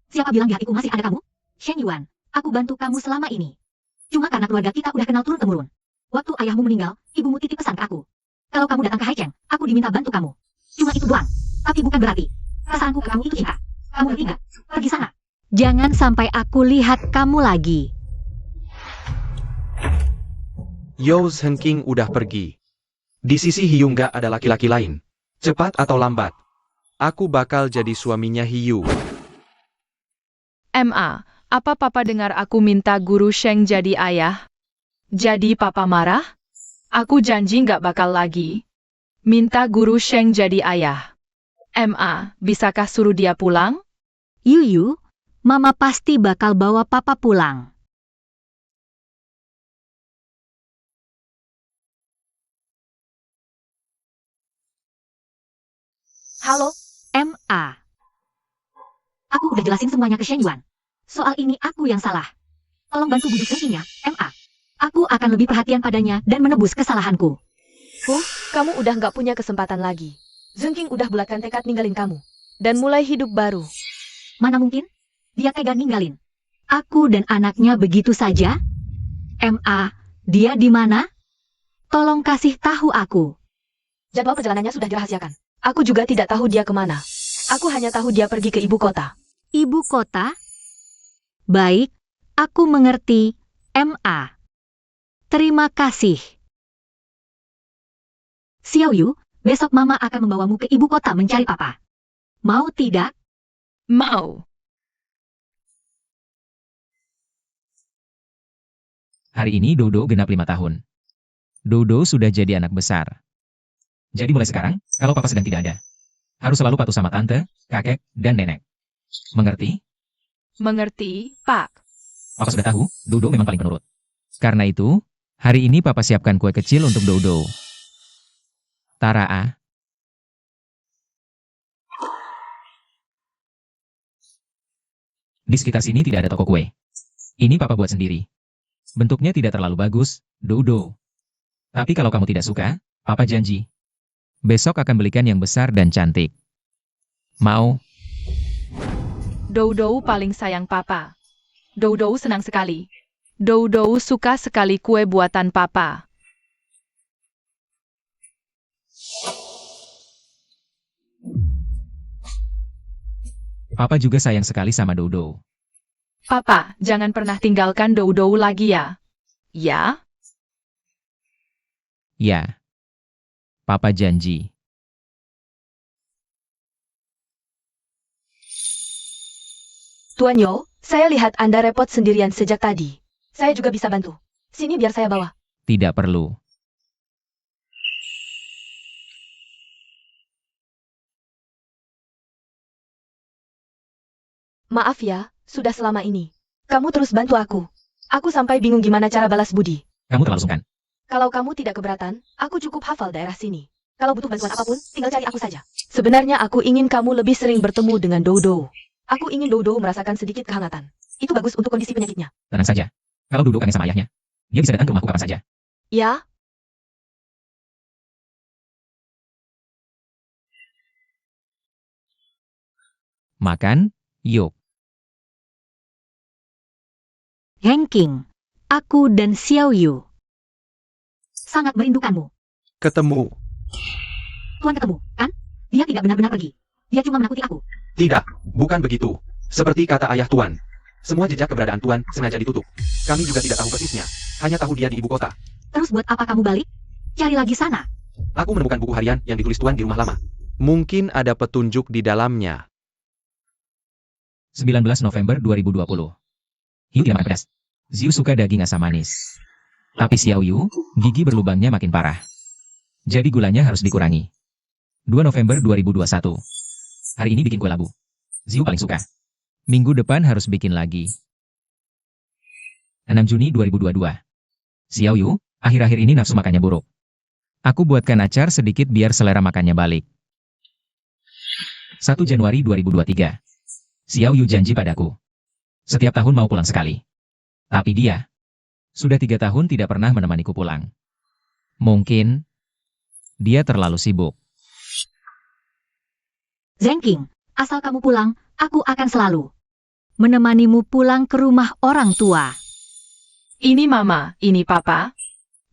Siapa bilang di hatiku masih ada kamu? Sheng Yuan, aku bantu kamu selama ini. Cuma karena keluarga kita udah kenal turun-temurun. Waktu ayahmu meninggal, ibumu titip pesan ke aku. Kalau kamu datang ke Haicheng, aku diminta bantu kamu. Cuma itu doang. Tapi bukan berarti perasaanku ke kamu itu cinta. Kamu ngerti nggak? Pergi sana. Jangan sampai aku lihat kamu lagi. Yao Zheng King udah pergi. Di sisi Hiyu nggak ada laki-laki lain. Cepat atau lambat, aku bakal jadi suaminya Hiyu. MA, apa Papa dengar aku minta Guru Sheng jadi ayah? Jadi Papa marah? Aku janji nggak bakal lagi. Minta Guru Sheng jadi ayah. MA, bisakah suruh dia pulang? Yuyu, Mama pasti bakal bawa Papa pulang. Halo? MA. Aku udah jelasin semuanya ke Sheng Yuan. Soal ini aku yang salah. Tolong bantu bujuk Zheng King ya, MA. Aku akan lebih perhatian padanya dan menebus kesalahanku. Kamu udah nggak punya kesempatan lagi. Zheng King udah bulatkan tekad ninggalin kamu. Dan mulai hidup baru. Mana mungkin? Dia tega ninggalin. Aku dan anaknya begitu saja? MA, dia di mana? Tolong kasih tahu aku. Jadwal perjalanannya sudah dirahasiakan. Aku juga tidak tahu dia kemana. Aku hanya tahu dia pergi ke ibu kota. Ibu kota? Baik, aku mengerti, MA. Terima kasih. Xiao Yu, besok Mama akan membawamu ke ibu kota mencari Papa. Mau tidak? Mau. Hari ini Dodo genap 5 tahun. Dodo sudah jadi anak besar. Jadi mulai sekarang, kalau Papa sedang tidak ada, harus selalu patuh sama tante, kakek, dan nenek. Mengerti? Mengerti, Pak. Papa sudah tahu, Dodo memang paling penurut. Karena itu, hari ini Papa siapkan kue kecil untuk Dodo. Taraa. Di sekitar sini tidak ada toko kue. Ini Papa buat sendiri. Bentuknya tidak terlalu bagus, Dodo. Tapi kalau kamu tidak suka, Papa janji. Besok akan belikan yang besar dan cantik. Mau? Doudou paling sayang papa. Doudou senang sekali. Doudou suka sekali kue buatan papa. Papa juga sayang sekali sama Doudou. Papa, jangan pernah tinggalkan Doudou lagi ya. Ya? Ya. Papa janji. Tuan Yo, saya lihat Anda repot sendirian sejak tadi. Saya juga bisa bantu. Sini biar saya bawa. Tidak perlu. Maaf ya, sudah selama ini. Kamu terus bantu aku. Aku sampai bingung gimana cara balas budi. Kamu terlalu sungkan. Kalau kamu tidak keberatan, aku cukup hafal daerah sini. Kalau butuh bantuan apapun, tinggal cari aku saja. Sebenarnya aku ingin kamu lebih sering bertemu dengan Doudou. Aku ingin Doudou merasakan sedikit kehangatan. Itu bagus untuk kondisi penyakitnya. Tenang saja. Kalau Doudou kangen sama ayahnya, dia bisa datang ke rumahku kapan saja. Ya, Makan, yuk. Henking, aku dan Xiao Yu sangat merindukanmu. Ketemu. Tuan ketemu, kan? Dia tidak benar-benar pergi. Dia cuma menakuti aku. Tidak, bukan begitu. Seperti kata ayah Tuan. Semua jejak keberadaan Tuan sengaja ditutup. Kami juga tidak tahu persisnya. Hanya tahu dia di ibu kota. Terus buat apa kamu balik? Cari lagi sana. Aku menemukan buku harian yang ditulis Tuan di rumah lama. Mungkin ada petunjuk di dalamnya. 19 November 2020. Hiu tidak makan pedas. Ziu suka daging asam manis. Tapi Xiao Yu, gigi berlubangnya makin parah. Jadi gulanya harus dikurangi. 2 November 2021. Hari ini bikin kue labu. Ziu paling suka. Minggu depan harus bikin lagi. 6 Juni 2022. Xiao Yu, akhir-akhir ini nafsu makannya buruk. Aku buatkan acar sedikit biar selera makannya balik. 1 Januari 2023. Xiao Yu janji padaku. Setiap tahun mau pulang sekali. Tapi dia sudah 3 tahun tidak pernah menemaniku pulang. Mungkin dia terlalu sibuk. Zengking, asal kamu pulang, aku akan selalu menemanimu pulang ke rumah orang tua. Ini mama, ini papa.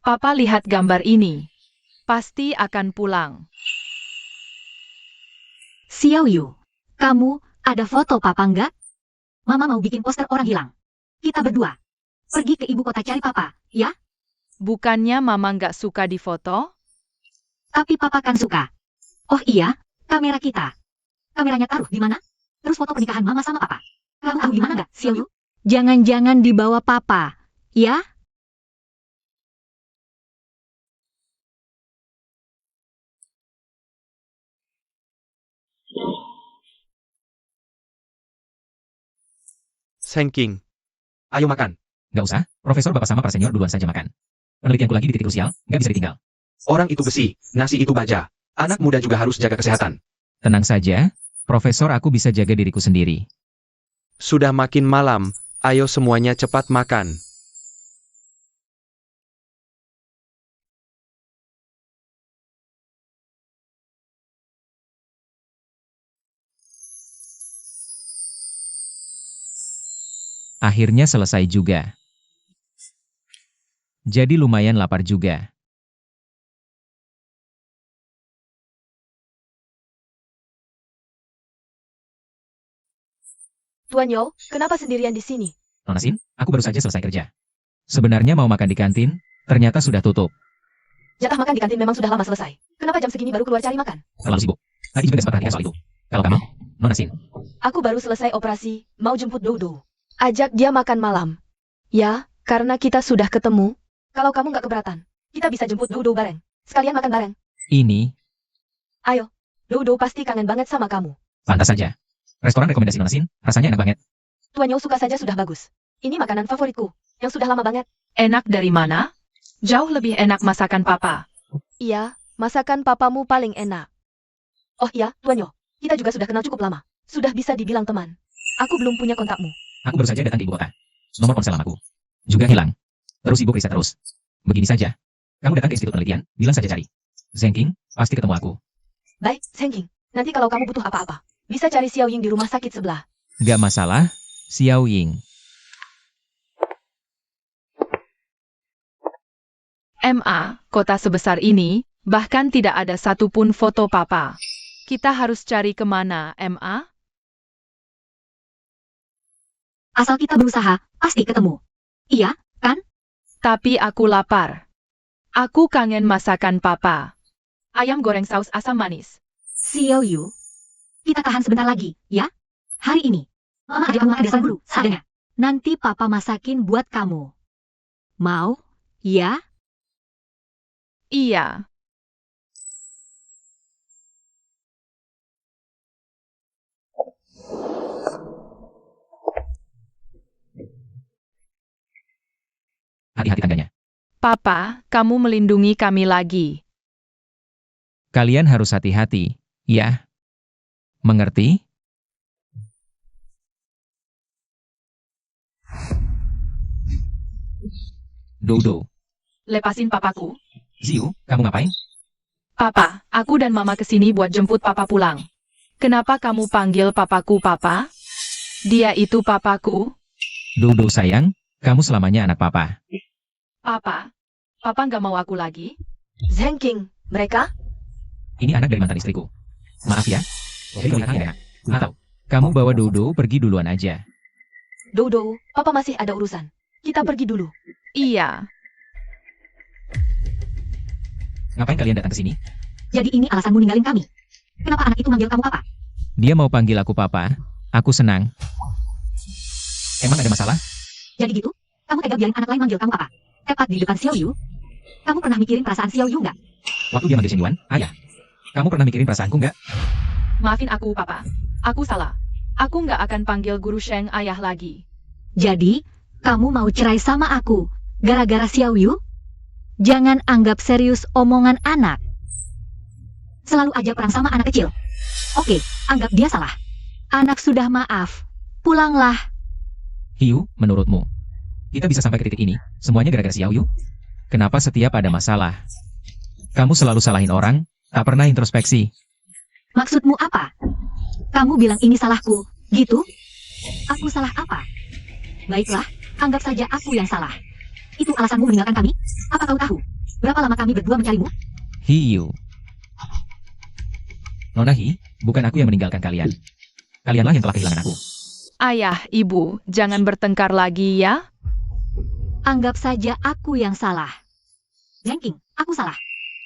Papa lihat gambar ini. Pasti akan pulang. Xiao Yu, kamu ada foto papa enggak? Mama mau bikin poster orang hilang. Kita berdua pergi ke ibu kota cari papa, ya? Bukannya mama nggak suka difoto? Tapi papa kan suka. Oh iya, kamera kita. Kameranya taruh di mana? Terus foto pernikahan mama sama papa. Kamu tahu di mana nggak, Xiao Yu? Jangan-jangan dibawa papa, ya? Zengking. Ayo makan. Gak usah, Profesor Bapak sama para senior duluan saja makan. Penelitianku lagi di titik krusial, gak bisa ditinggal. Orang itu besi, nasi itu baja. Anak muda juga harus jaga kesehatan. Tenang saja, Profesor, aku bisa jaga diriku sendiri. Sudah makin malam, ayo semuanya cepat makan. Akhirnya selesai juga. Jadi lumayan lapar juga. Tuan Yo, kenapa sendirian di sini? Nona Sin, aku baru saja selesai kerja. Sebenarnya mau makan di kantin, ternyata sudah tutup. Jatah makan di kantin memang sudah lama selesai. Kenapa jam segini baru keluar cari makan? Terlalu sibuk. Tadi juga sempat perhatian soal itu. Kalau kamu, Nona Sin, Aku baru selesai operasi, mau jemput Doudou. Ajak dia makan malam. Ya, karena kita sudah ketemu. Kalau kamu nggak keberatan, kita bisa jemput Doudou bareng. Sekalian makan bareng. ini, Ayo, Doudou pasti kangen banget sama kamu. pantas saja. Restoran rekomendasi Nona Sin, rasanya enak banget. Tuan Yo suka saja sudah bagus. Ini makanan favoritku, yang sudah lama banget. Enak dari mana? Jauh lebih enak masakan papa. Iya, masakan papamu paling enak. Oh iya, Tuan Yo, kita juga sudah kenal cukup lama. Sudah bisa dibilang teman. Aku belum punya kontakmu. Aku baru saja datang di ibu kota. Nomor ponsel lamaku juga hilang. Terus sibuk riset terus. Begini saja. Kamu datang ke institut penelitian, bilang saja cari Zengking, pasti ketemu aku. Baik, Zengking. Nanti kalau kamu butuh apa-apa, Bisa cari Xiao Ying di rumah sakit sebelah. Gak masalah, Xiao Ying. MA, kota sebesar ini, bahkan tidak ada satupun foto papa. Kita harus cari kemana, MA? Asal kita berusaha, pasti ketemu. Iya, kan? Tapi aku lapar. Aku kangen masakan papa. Ayam goreng saus asam manis. Xiao Yu. Kita tahan sebentar lagi, ya? Hari ini. Mama ajak kamu makan di restoran dulu, seadanya. Nanti papa masakin buat kamu. Mau? Ya? Iya. Hati-hati tangganya. Papa, kamu melindungi kami lagi. Kalian harus hati-hati, ya? Mengerti? Dodo. Lepasin papaku. Ziu, kamu ngapain? Papa, aku dan mama kesini buat jemput papa pulang. Kenapa kamu panggil papaku papa? Dia itu papaku. Dodo sayang, kamu selamanya anak papa. Papa, papa nggak mau aku lagi? Zheng King, mereka? Ini anak dari mantan istriku. Maaf ya. Jadi melihatnya ya. Atau, Kamu bawa Dodo pergi duluan aja. Dodo, papa masih ada urusan. Kita pergi dulu. Iya. ngapain kalian datang ke sini? Jadi ini alasanmu ninggalin kami. Kenapa anak itu manggil kamu papa? Dia mau panggil aku papa. Aku senang. Emang ada masalah? Jadi gitu? Kamu tega biarin anak lain manggil kamu papa? Tepat di depan Xiao Yu? Kamu pernah mikirin perasaan Xiao Yu nggak? Waktu dia manggil Shen Yuan, ayah. Kamu pernah mikirin perasaanku nggak? Maafin aku, papa. Aku salah. Aku nggak akan panggil Guru Sheng ayah lagi. Jadi, kamu mau cerai sama aku gara-gara Xiao Yu? Jangan anggap serius omongan anak. Selalu aja perang sama anak kecil. Oke, anggap dia salah. Anak sudah maaf. Pulanglah. Hiu, menurutmu, kita bisa sampai ke titik ini, semuanya gara-gara Xiao Yu? Kenapa setiap ada masalah? Kamu selalu salahin orang, tak pernah introspeksi. Maksudmu apa? Kamu bilang ini salahku, gitu? Aku salah apa? Baiklah, anggap saja aku yang salah. Itu alasanmu meninggalkan kami? Apa kau tahu? Berapa lama kami berdua mencarimu? Hiu. Nona Hi, bukan aku yang meninggalkan kalian. Kalianlah yang telah kehilangan aku. Ayah, ibu, jangan bertengkar lagi ya. Anggap saja aku yang salah. Jengking, aku salah.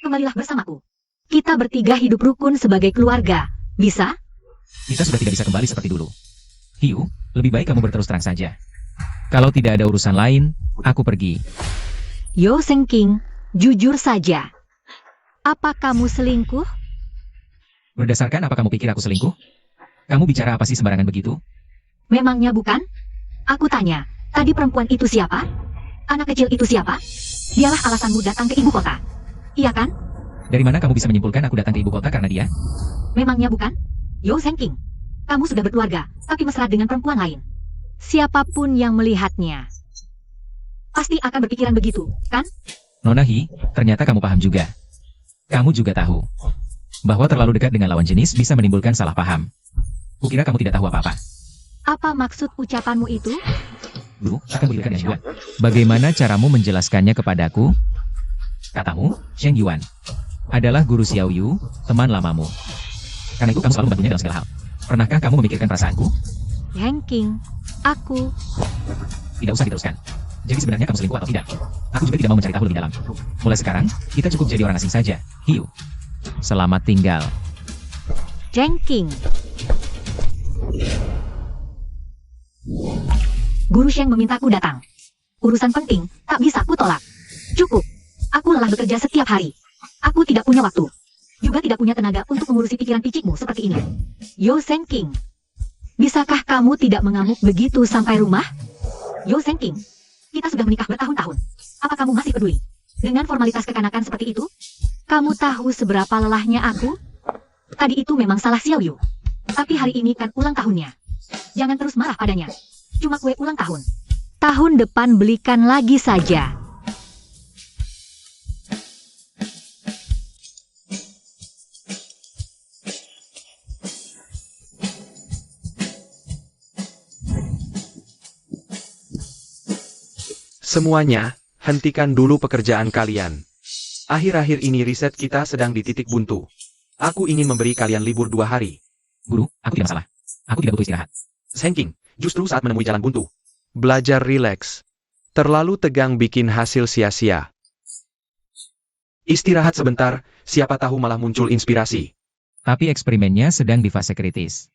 Kembalilah bersamaku. Kita bertiga hidup rukun sebagai keluarga. Bisa? Kita sudah tidak bisa kembali seperti dulu. Hiu, lebih baik kamu berterus terang saja. Kalau tidak ada urusan lain, aku pergi. Yo Sengking, jujur saja. Apa kamu selingkuh? Berdasarkan apa kamu pikir aku selingkuh? Kamu bicara apa sih sembarangan begitu? Memangnya bukan? Aku tanya, tadi perempuan itu siapa? Anak kecil itu siapa? Dialah alasanmu datang ke ibu kota. Iya kan? Dari mana kamu bisa menyimpulkan aku datang ke ibu kota karena dia? Memangnya bukan? Yo Sengking, kamu sudah berkeluarga, tapi mesra dengan perempuan lain. Siapapun yang melihatnya pasti akan berpikiran begitu, kan? Nona Hi, ternyata kamu paham juga. Kamu juga tahu bahwa terlalu dekat dengan lawan jenis bisa menimbulkan salah paham. Kukira kamu tidak tahu apa-apa. Apa maksud ucapanmu itu? Guru, akan berikan Shen Yuan. Bagaimana caramu menjelaskannya kepadaku? Katamu, Shen Yuan. Adalah guru Xiao Yu, teman lamamu. Karena itu kamu selalu membantunya dalam segala hal. Pernahkah kamu memikirkan perasaanku? Hengking, aku. Tidak usah diteruskan. Jadi sebenarnya kamu selingkuh atau tidak? Aku juga tidak mau mencari tahu lebih dalam. Mulai sekarang, kita cukup jadi orang asing saja. Hiu. Selamat tinggal. Jengking. Guru Sheng memintaku datang. Urusan penting, tak bisa ku tolak. Cukup. Aku lelah bekerja setiap hari. Aku tidak punya waktu. Juga tidak punya tenaga untuk mengurusi pikiran picikmu seperti ini. Yo Sengking. Bisakah kamu tidak mengamuk begitu sampai rumah? Yo Sengking. Kita sudah menikah bertahun-tahun. Apa kamu masih peduli dengan formalitas kekanakan seperti itu? Kamu tahu seberapa lelahnya aku? Tadi itu memang salah Xiao Yu. Tapi hari ini kan ulang tahunnya. Jangan terus marah padanya. Cuma kue ulang tahun. Tahun depan belikan lagi saja. Semuanya, hentikan dulu pekerjaan kalian. Akhir-akhir ini riset kita sedang di titik buntu. Aku ingin memberi kalian libur 2 hari. Guru, aku tidak masalah. Aku tidak butuh istirahat. Thinking, justru saat menemui jalan buntu. Belajar rileks. Terlalu tegang bikin hasil sia-sia. Istirahat sebentar, siapa tahu malah muncul inspirasi. Tapi eksperimennya sedang di fase kritis.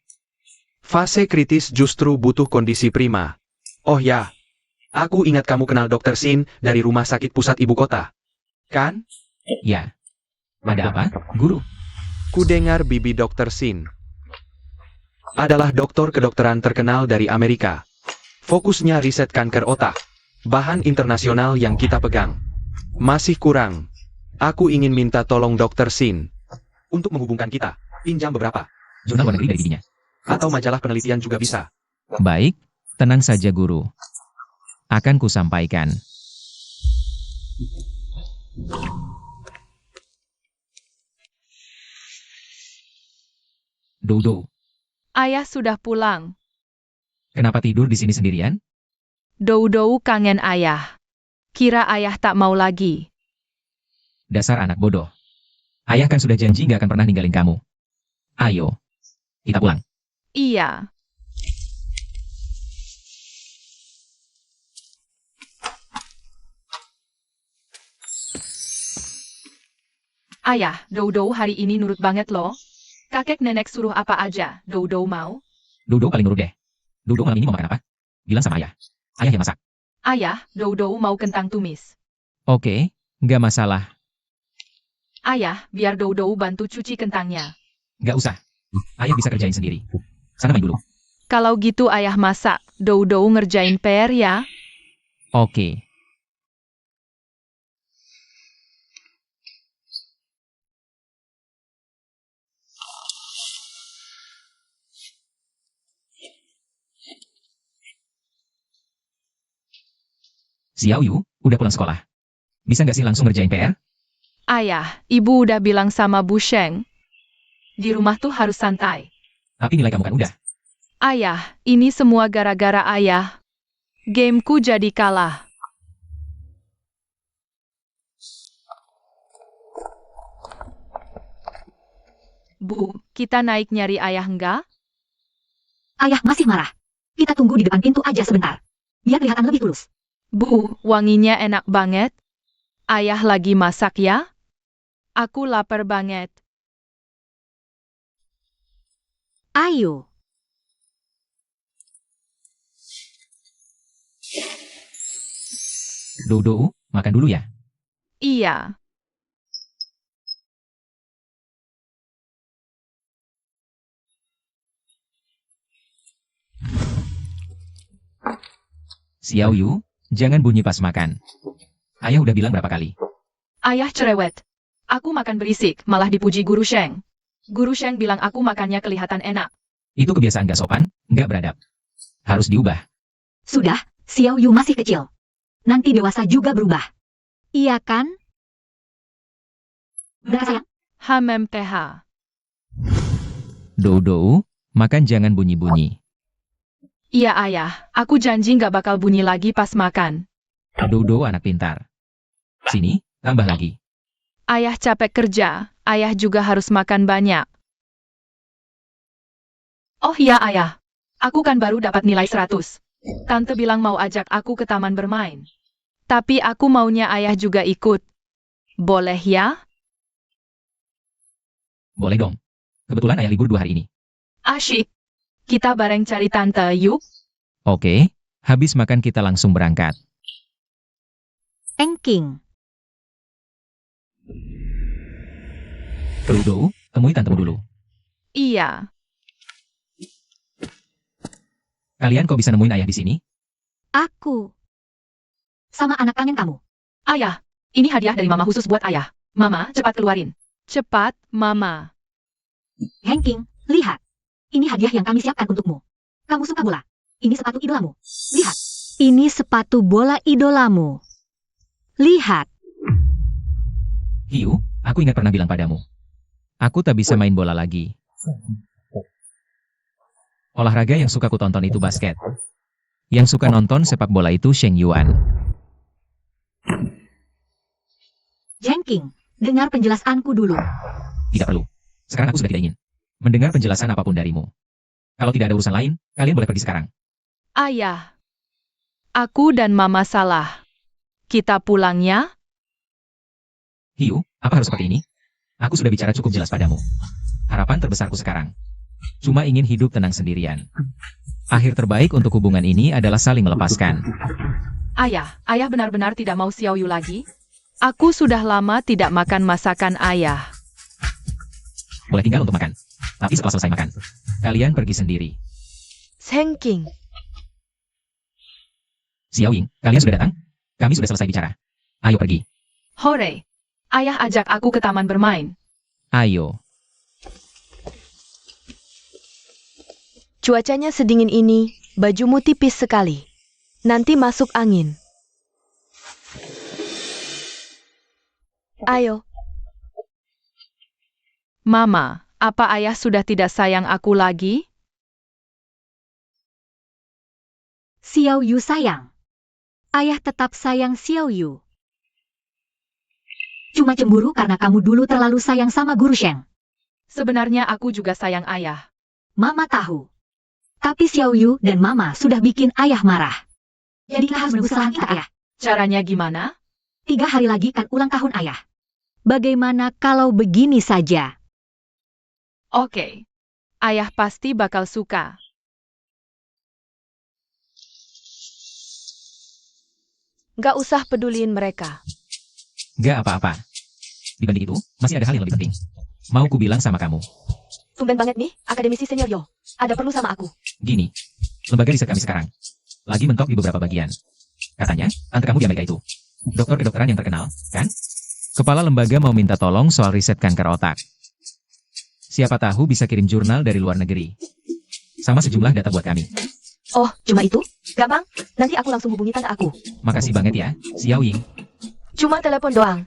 Fase kritis justru butuh kondisi prima. Oh ya, aku ingat kamu kenal Dr. Sin dari Rumah Sakit Pusat Ibu Kota. Kan? Ya. Ada apa, guru? Ku dengar bibi Dr. Sin adalah dokter kedokteran terkenal dari Amerika. Fokusnya riset kanker otak. Bahan internasional yang kita pegang masih kurang. Aku ingin minta tolong Dr. Sin untuk menghubungkan kita. Pinjam beberapa. Jurnal luar negeri dari bibinya. Atau majalah penelitian juga bisa. Baik, tenang saja guru. Akan kusampaikan. Dodo, Ayah sudah pulang. kenapa tidur di sini sendirian? Doudou kangen ayah. Kira ayah tak mau lagi. Dasar anak bodoh. Ayah kan sudah janji nggak akan pernah ninggalin kamu. Ayo, kita pulang. Iya. Ayah, Doudou hari ini nurut banget loh. Kakek nenek suruh apa aja, Doudou mau. Dodo paling nurut deh. Dodo malam ini mau makan apa? Bilang sama ayah. Ayah yang masak. Ayah, Doudou mau kentang tumis. Oke, nggak masalah. Ayah, biar Doudou bantu cuci kentangnya. Nggak usah. Ayah bisa kerjain sendiri. Sana main dulu. Kalau gitu ayah masak, Doudou ngerjain PR ya. Oke. Xiao Yu, udah pulang sekolah. Bisa nggak sih langsung ngerjain PR? Ayah, ibu udah bilang sama Bu Sheng. Di rumah tuh harus santai. Tapi nilai kamu kan udah. Ayah, ini semua gara-gara ayah. Gameku jadi kalah. Bu, kita naik nyari ayah enggak? Ayah masih marah. Kita tunggu di depan pintu aja sebentar. Biar kelihatan lebih tulus. Bu, wanginya enak banget. Ayah lagi masak ya? Aku lapar banget. Ayo. Dodo, makan dulu ya. Iya. Xiao Yu, jangan bunyi pas makan. Ayah udah bilang berapa kali. Ayah cerewet. Aku makan berisik, malah dipuji Guru Sheng. Guru Sheng bilang aku makannya kelihatan enak. Itu kebiasaan nggak sopan, nggak beradab. Harus diubah. Sudah, Xiao Yu masih kecil. Nanti dewasa juga berubah. Iya kan? Benar sayang? HMMTH. Dodo, makan jangan bunyi-bunyi. Iya ayah, aku janji nggak bakal bunyi lagi pas makan. Dodo anak pintar. Sini, tambah lagi. Ayah capek kerja, ayah juga harus makan banyak. Oh iya ayah, aku kan baru dapat nilai 100. Tante bilang mau ajak aku ke taman bermain. Tapi aku maunya ayah juga ikut. Boleh ya? Boleh dong. Kebetulan ayah libur 2 hari ini. Asyik. Kita bareng cari tante yuk. Oke, habis makan kita langsung berangkat. Engking. Dodo, temui tantemu dulu. Iya. Kalian kok bisa nemuin ayah di sini? Aku. Sama anak kangen kamu. Ayah, ini hadiah dari mama khusus buat ayah. Mama, cepat keluarin. Cepat, mama. Hengking, lihat. Ini hadiah yang kami siapkan untukmu. Kamu suka bola? Ini sepatu idolamu. Lihat. Ini sepatu bola idolamu. Lihat. Hiu, aku ingat pernah bilang padamu. Aku tak bisa main bola lagi. Olahraga yang suka ku tonton itu basket. Yang suka nonton sepak bola itu Sheng Yuan. Zheng, dengar penjelasanku dulu. Tidak perlu. Sekarang aku sudah tidak ingin mendengar penjelasan apapun darimu. Kalau tidak ada urusan lain, kalian boleh pergi sekarang. Ayah, aku dan Mama salah. Kita pulang ya? Hiu, apa harus seperti ini? Aku sudah bicara cukup jelas padamu. Harapan terbesarku sekarang cuma ingin hidup tenang sendirian. Akhir terbaik untuk hubungan ini adalah saling melepaskan. Ayah benar-benar tidak mau Xiao Yu lagi? Aku sudah lama tidak makan masakan ayah. Boleh tinggal untuk makan. Tapi setelah selesai makan, kalian pergi sendiri. Zheng King, Xiao Ying, kalian sudah datang? Kami sudah selesai bicara. Ayo pergi. Hore, ayah ajak aku ke taman bermain. Ayo. cuacanya sedingin ini, bajumu tipis sekali. Nanti masuk angin. Ayo, Mama, apa ayah sudah tidak sayang aku lagi? Xiao Yu sayang. Ayah tetap sayang Xiao Yu. Cuma cemburu karena kamu dulu terlalu sayang sama Guru Sheng. Sebenarnya aku juga sayang ayah. Mama tahu. Tapi Xiao Yu dan Mama sudah bikin ayah marah. Jadi kita harus menebus kesalahan kita, ayah. Caranya gimana? 3 hari lagi kan ulang tahun ayah. Bagaimana kalau begini saja? Oke. Ayah pasti bakal suka. nggak usah peduliin mereka. Gak apa-apa. Dibanding itu, masih ada hal yang lebih penting. Mau ku bilang sama kamu. Tumben banget nih, akademisi senior Yo. Ada perlu sama aku. Gini, lembaga riset kami sekarang lagi mentok di beberapa bagian. Katanya, tante kamu di Amerika itu dokter kedokteran yang terkenal, kan? Kepala lembaga mau minta tolong soal riset kanker otak. Siapa tahu bisa kirim jurnal dari luar negeri. Sama sejumlah data buat kami. Oh, cuma itu? Gampang. Nanti aku langsung hubungi tante aku. Makasih banget ya, Xiao Ying. Cuma telepon doang.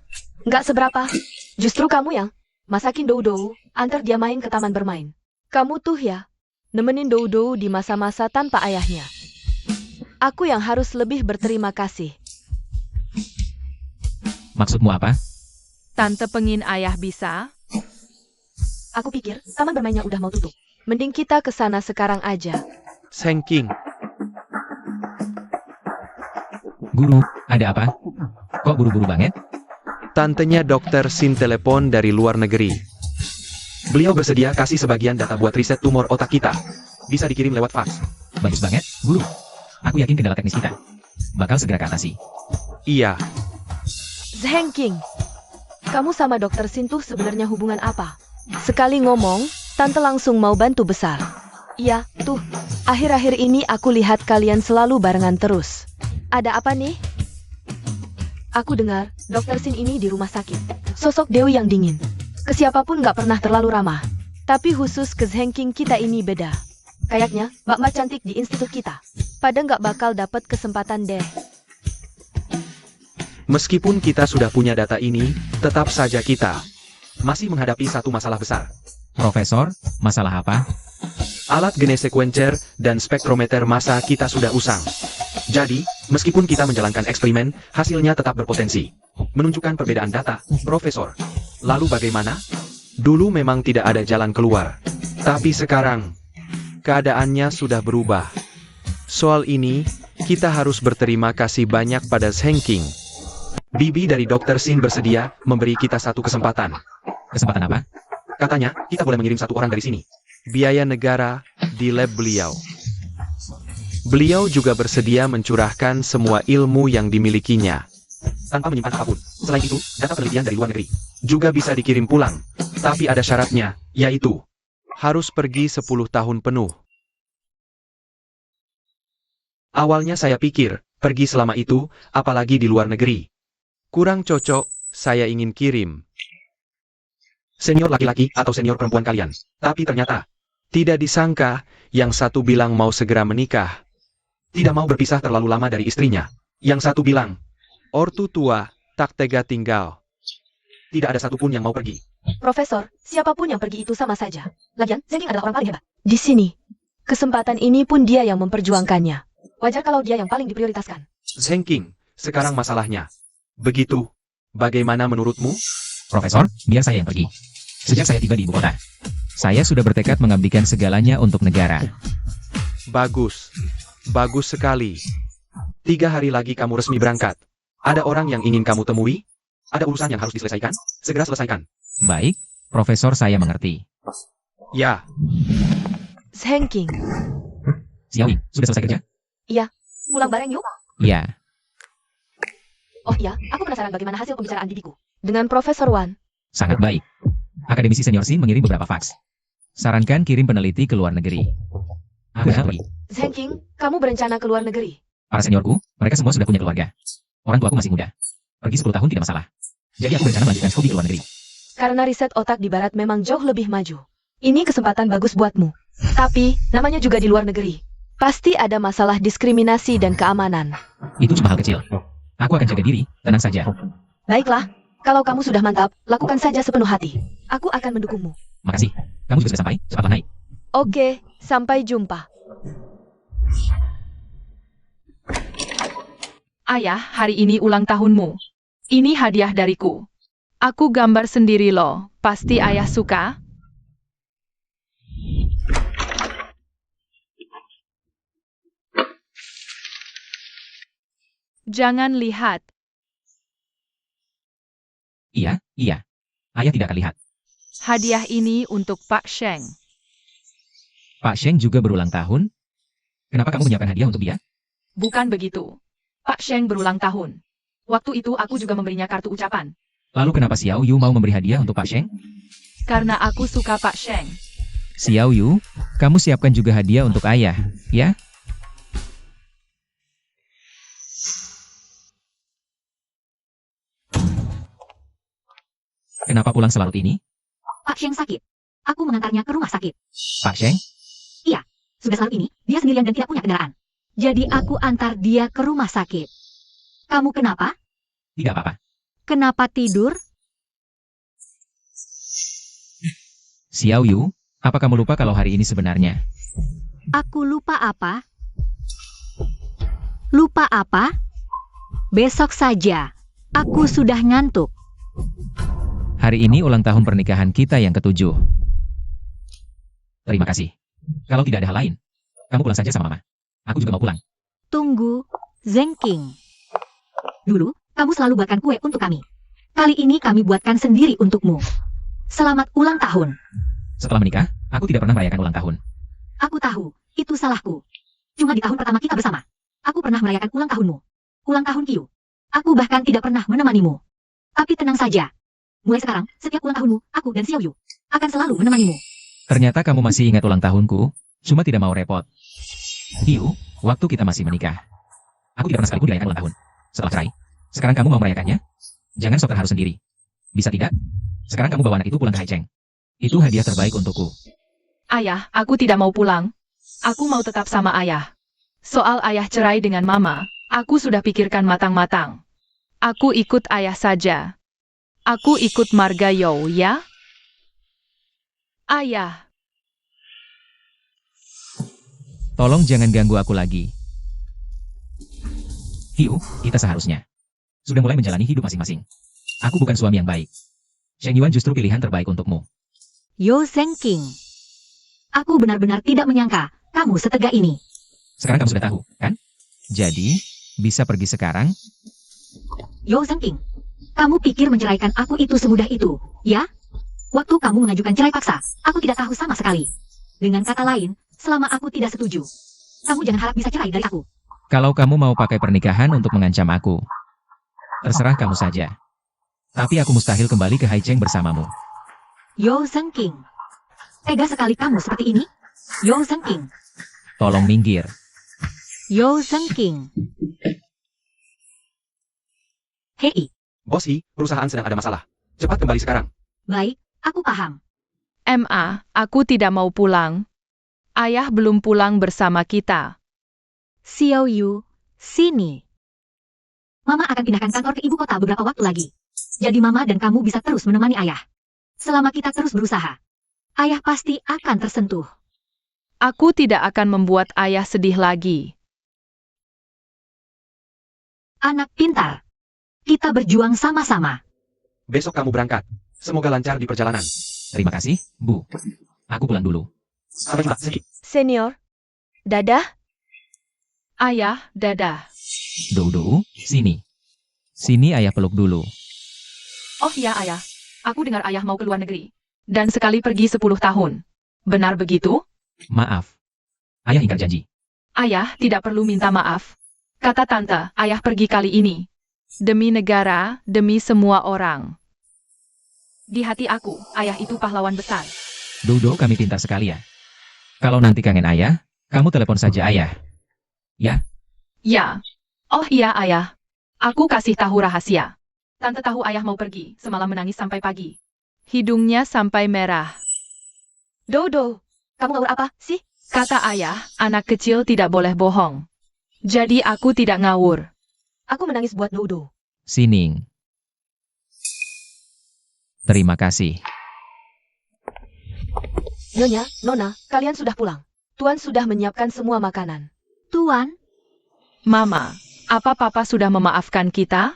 Nggak seberapa. Justru kamu yang masakin Dou-Dou, antar dia main ke taman bermain. Kamu tuh ya, nemenin Dou-Dou di masa-masa tanpa ayahnya. Aku yang harus lebih berterima kasih. Maksudmu apa? Tante pengin ayah bisa? Aku pikir taman bermainnya udah mau tutup. Mending kita ke sana sekarang aja. Zheng King, Guru, ada apa? Kok buru-buru banget? tantenya Dr. Sin telepon dari luar negeri. Beliau bersedia kasih sebagian data buat riset tumor otak kita. Bisa dikirim lewat fax. Bagus banget, Guru. Aku yakin kendala teknis kita bakal segera keatasi. Iya, Zheng King, kamu sama Dr. Sin tuh sebenarnya hubungan apa? Sekali ngomong, tante langsung mau bantu besar. Iya, tuh. Akhir-akhir ini aku lihat kalian selalu barengan terus. Ada apa nih? Aku dengar, Dr. Sin ini di rumah sakit. Sosok Dewi yang dingin. Ke siapapun nggak pernah terlalu ramah. Tapi khusus ke Zheng King kita ini beda. Kayaknya, mbak-mbak cantik di institut kita. Pada nggak bakal dapat kesempatan deh. meskipun kita sudah punya data ini, tetap saja kita masih menghadapi satu masalah besar. Profesor, masalah apa? Alat genesequencer dan spektrometer massa kita sudah usang. Jadi, meskipun kita menjalankan eksperimen, hasilnya tetap berpotensi menunjukkan perbedaan data, Profesor. Lalu bagaimana? Dulu memang tidak ada jalan keluar. Tapi sekarang, keadaannya sudah berubah. Soal ini, kita harus berterima kasih banyak pada Zheng King. Bibi dari Dr. Sin bersedia memberi kita satu kesempatan. Kesempatan apa? Katanya, kita boleh mengirim satu orang dari sini. Biaya negara di lab beliau. Beliau juga bersedia mencurahkan semua ilmu yang dimilikinya tanpa menyimpan apapun. Selain itu, data penelitian dari luar negeri juga bisa dikirim pulang. Tapi ada syaratnya, yaitu harus pergi 10 tahun penuh. Awalnya saya pikir, pergi selama itu, apalagi di luar negeri. Kurang cocok, saya ingin kirim senior laki-laki atau senior perempuan kalian. Tapi ternyata, tidak disangka, yang satu bilang mau segera menikah. Tidak mau berpisah terlalu lama dari istrinya. Yang satu bilang, ortu tua, tak tega tinggal. Tidak ada satupun yang mau pergi. Profesor, siapapun yang pergi itu sama saja. Lagian, Zheng King adalah orang paling hebat. Di sini, kesempatan ini pun dia yang memperjuangkannya. Wajar kalau dia yang paling diprioritaskan. Zheng King, sekarang masalahnya. Begitu. Bagaimana menurutmu? Profesor, biar saya yang pergi. Sejak saya tiba di ibu kota, Saya sudah bertekad mengabdikan segalanya untuk negara. Bagus. Bagus sekali. 3 hari lagi kamu resmi berangkat. Ada orang yang ingin kamu temui? Ada urusan yang harus diselesaikan? Segera selesaikan. Baik, Profesor, saya mengerti. Ya, Zhengking, Xiaoyi, sudah selesai kerja? pulang bareng yuk. Ya, Oh iya, aku penasaran bagaimana hasil pembicaraan bibiku. Dengan Profesor Wan. Sangat baik. Akademisi senior Xin mengirim beberapa faks. sarankan kirim peneliti ke luar negeri. Aku harus pergi. Zhengking, kamu berencana ke luar negeri. Para seniorku, mereka semua sudah punya keluarga. Orang tuaku masih muda. Pergi 10 tahun tidak masalah. Jadi aku berencana melanjutkan studi ke luar negeri. Karena riset otak di barat memang jauh lebih maju. Ini kesempatan bagus buatmu. Tapi, namanya juga di luar negeri. Pasti ada masalah diskriminasi dan keamanan. Itu cuma hal kecil. Aku akan jaga diri, tenang saja. Baiklah, kalau kamu sudah mantap, lakukan saja sepenuh hati. Aku akan mendukungmu. Makasih. Kamu juga sudah sampai, cepatlah naik. Oke, sampai jumpa. Ayah, hari ini ulang tahunmu. Ini hadiah dariku. Aku gambar sendiri loh. Pasti ayah suka. Jangan lihat. Iya. Ayah tidak akan lihat. Hadiah ini untuk Pak Sheng. Pak Sheng juga berulang tahun? Kenapa kamu menyiapkan hadiah untuk dia? Bukan begitu. Pak Sheng berulang tahun. Waktu itu aku juga memberinya kartu ucapan. Lalu kenapa Xiao Yu mau memberi hadiah untuk Pak Sheng? Karena aku suka Pak Sheng. Xiao Yu, kamu siapkan juga hadiah untuk ayah, ya? Kenapa pulang selarut ini? Pak Sheng sakit. Aku mengantarnya ke rumah sakit. Pak Sheng? Sudah selalu ini, dia sendirian dan tidak punya kendaraan. Jadi aku antar dia ke rumah sakit. Kamu kenapa? Tidak apa-apa. Kenapa tidur? Xiao Yu, apa kamu lupa kalau hari ini sebenarnya? Aku lupa apa? Lupa apa? Besok saja. Aku sudah ngantuk. Hari ini ulang tahun pernikahan kita yang ke-7. Terima kasih. Kalau tidak ada hal lain, kamu pulang saja sama Mama. Aku juga mau pulang. Tunggu, Zhengking. Dulu, kamu selalu buatkan kue untuk kami. Kali ini kami buatkan sendiri untukmu. Selamat ulang tahun. Setelah menikah, aku tidak pernah merayakan ulang tahun. Aku tahu, itu salahku. Cuma di tahun pertama kita bersama. Aku pernah merayakan ulang tahunmu. Ulang tahun Kyu. Aku bahkan tidak pernah menemanimu. Tapi tenang saja. Mulai sekarang, setiap ulang tahunmu, aku dan Xiao Yu akan selalu menemanimu. Ternyata kamu masih ingat ulang tahunku, cuma tidak mau repot. Hiu, waktu kita masih menikah, aku tidak pernah sekalipun dirayakan ulang tahun. Setelah cerai, sekarang kamu mau merayakannya? Jangan sok terharu sendiri. Bisa tidak? Sekarang kamu bawa anak itu pulang ke Haicheng. Itu hadiah terbaik untukku. Ayah, aku tidak mau pulang. Aku mau tetap sama ayah. Soal ayah cerai dengan mama, aku sudah pikirkan matang-matang. Aku ikut ayah saja. Aku ikut marga You, ya? Ayah, Tolong jangan ganggu aku lagi. Hiu, kita seharusnya sudah mulai menjalani hidup masing-masing. Aku bukan suami yang baik. Sheng Yuan justru pilihan terbaik untukmu. Yo Zhengking. Aku benar-benar tidak menyangka kamu setegak ini. Sekarang kamu sudah tahu, kan? Jadi, bisa pergi sekarang? Yo Zhengking. Kamu pikir menceraikan aku itu semudah itu, ya? Waktu kamu mengajukan cerai paksa, aku tidak tahu sama sekali. Dengan kata lain, selama aku tidak setuju, kamu jangan harap bisa cerai dari aku. Kalau kamu mau pakai pernikahan untuk mengancam aku, terserah kamu saja. Tapi aku mustahil kembali ke Haicheng bersamamu. Yo Zhengking. Tega sekali kamu seperti ini? Yo Zhengking. Tolong minggir. Yo Zhengking. Hei, Bos Hi, perusahaan sedang ada masalah. Cepat kembali sekarang. baik, aku paham. MA, aku tidak mau pulang. Ayah belum pulang bersama kita. Xiao Yu, sini. Mama akan pindahkan kantor ke ibu kota beberapa waktu lagi. Jadi Mama dan kamu bisa terus menemani ayah. Selama kita terus berusaha, ayah pasti akan tersentuh. Aku tidak akan membuat ayah sedih lagi. Anak pintar. Kita berjuang sama-sama. Besok kamu berangkat. Semoga lancar di perjalanan. Terima kasih, Bu. Aku pulang dulu. Sampai jumpa. Sini. Senior. Dadah. Ayah, dadah. Dodo, sini. Sini ayah peluk dulu. Oh iya ayah, aku dengar ayah mau ke luar negeri. Dan sekali pergi 10 tahun. Benar begitu? Maaf. Ayah ingkar janji. Ayah tidak perlu minta maaf. Kata tante, ayah pergi kali ini. Demi negara, demi semua orang. Di hati aku, ayah itu pahlawan besar. Dodo, kami pintar sekali ya. Kalau nanti kangen ayah, kamu telepon saja ayah. Ya, Ya. Oh iya ayah. Aku kasih tahu rahasia. Tante tahu ayah mau pergi, semalam menangis sampai pagi. Hidungnya sampai merah. Dodo. Kamu ngawur apa sih? Kata ayah, anak kecil tidak boleh bohong. Jadi aku tidak ngawur. Aku menangis buat Dodo. Sining. Terima kasih. Nyonya, Nona, kalian sudah pulang. Tuan sudah menyiapkan semua makanan. Tuan, Mama, apa papa sudah memaafkan kita?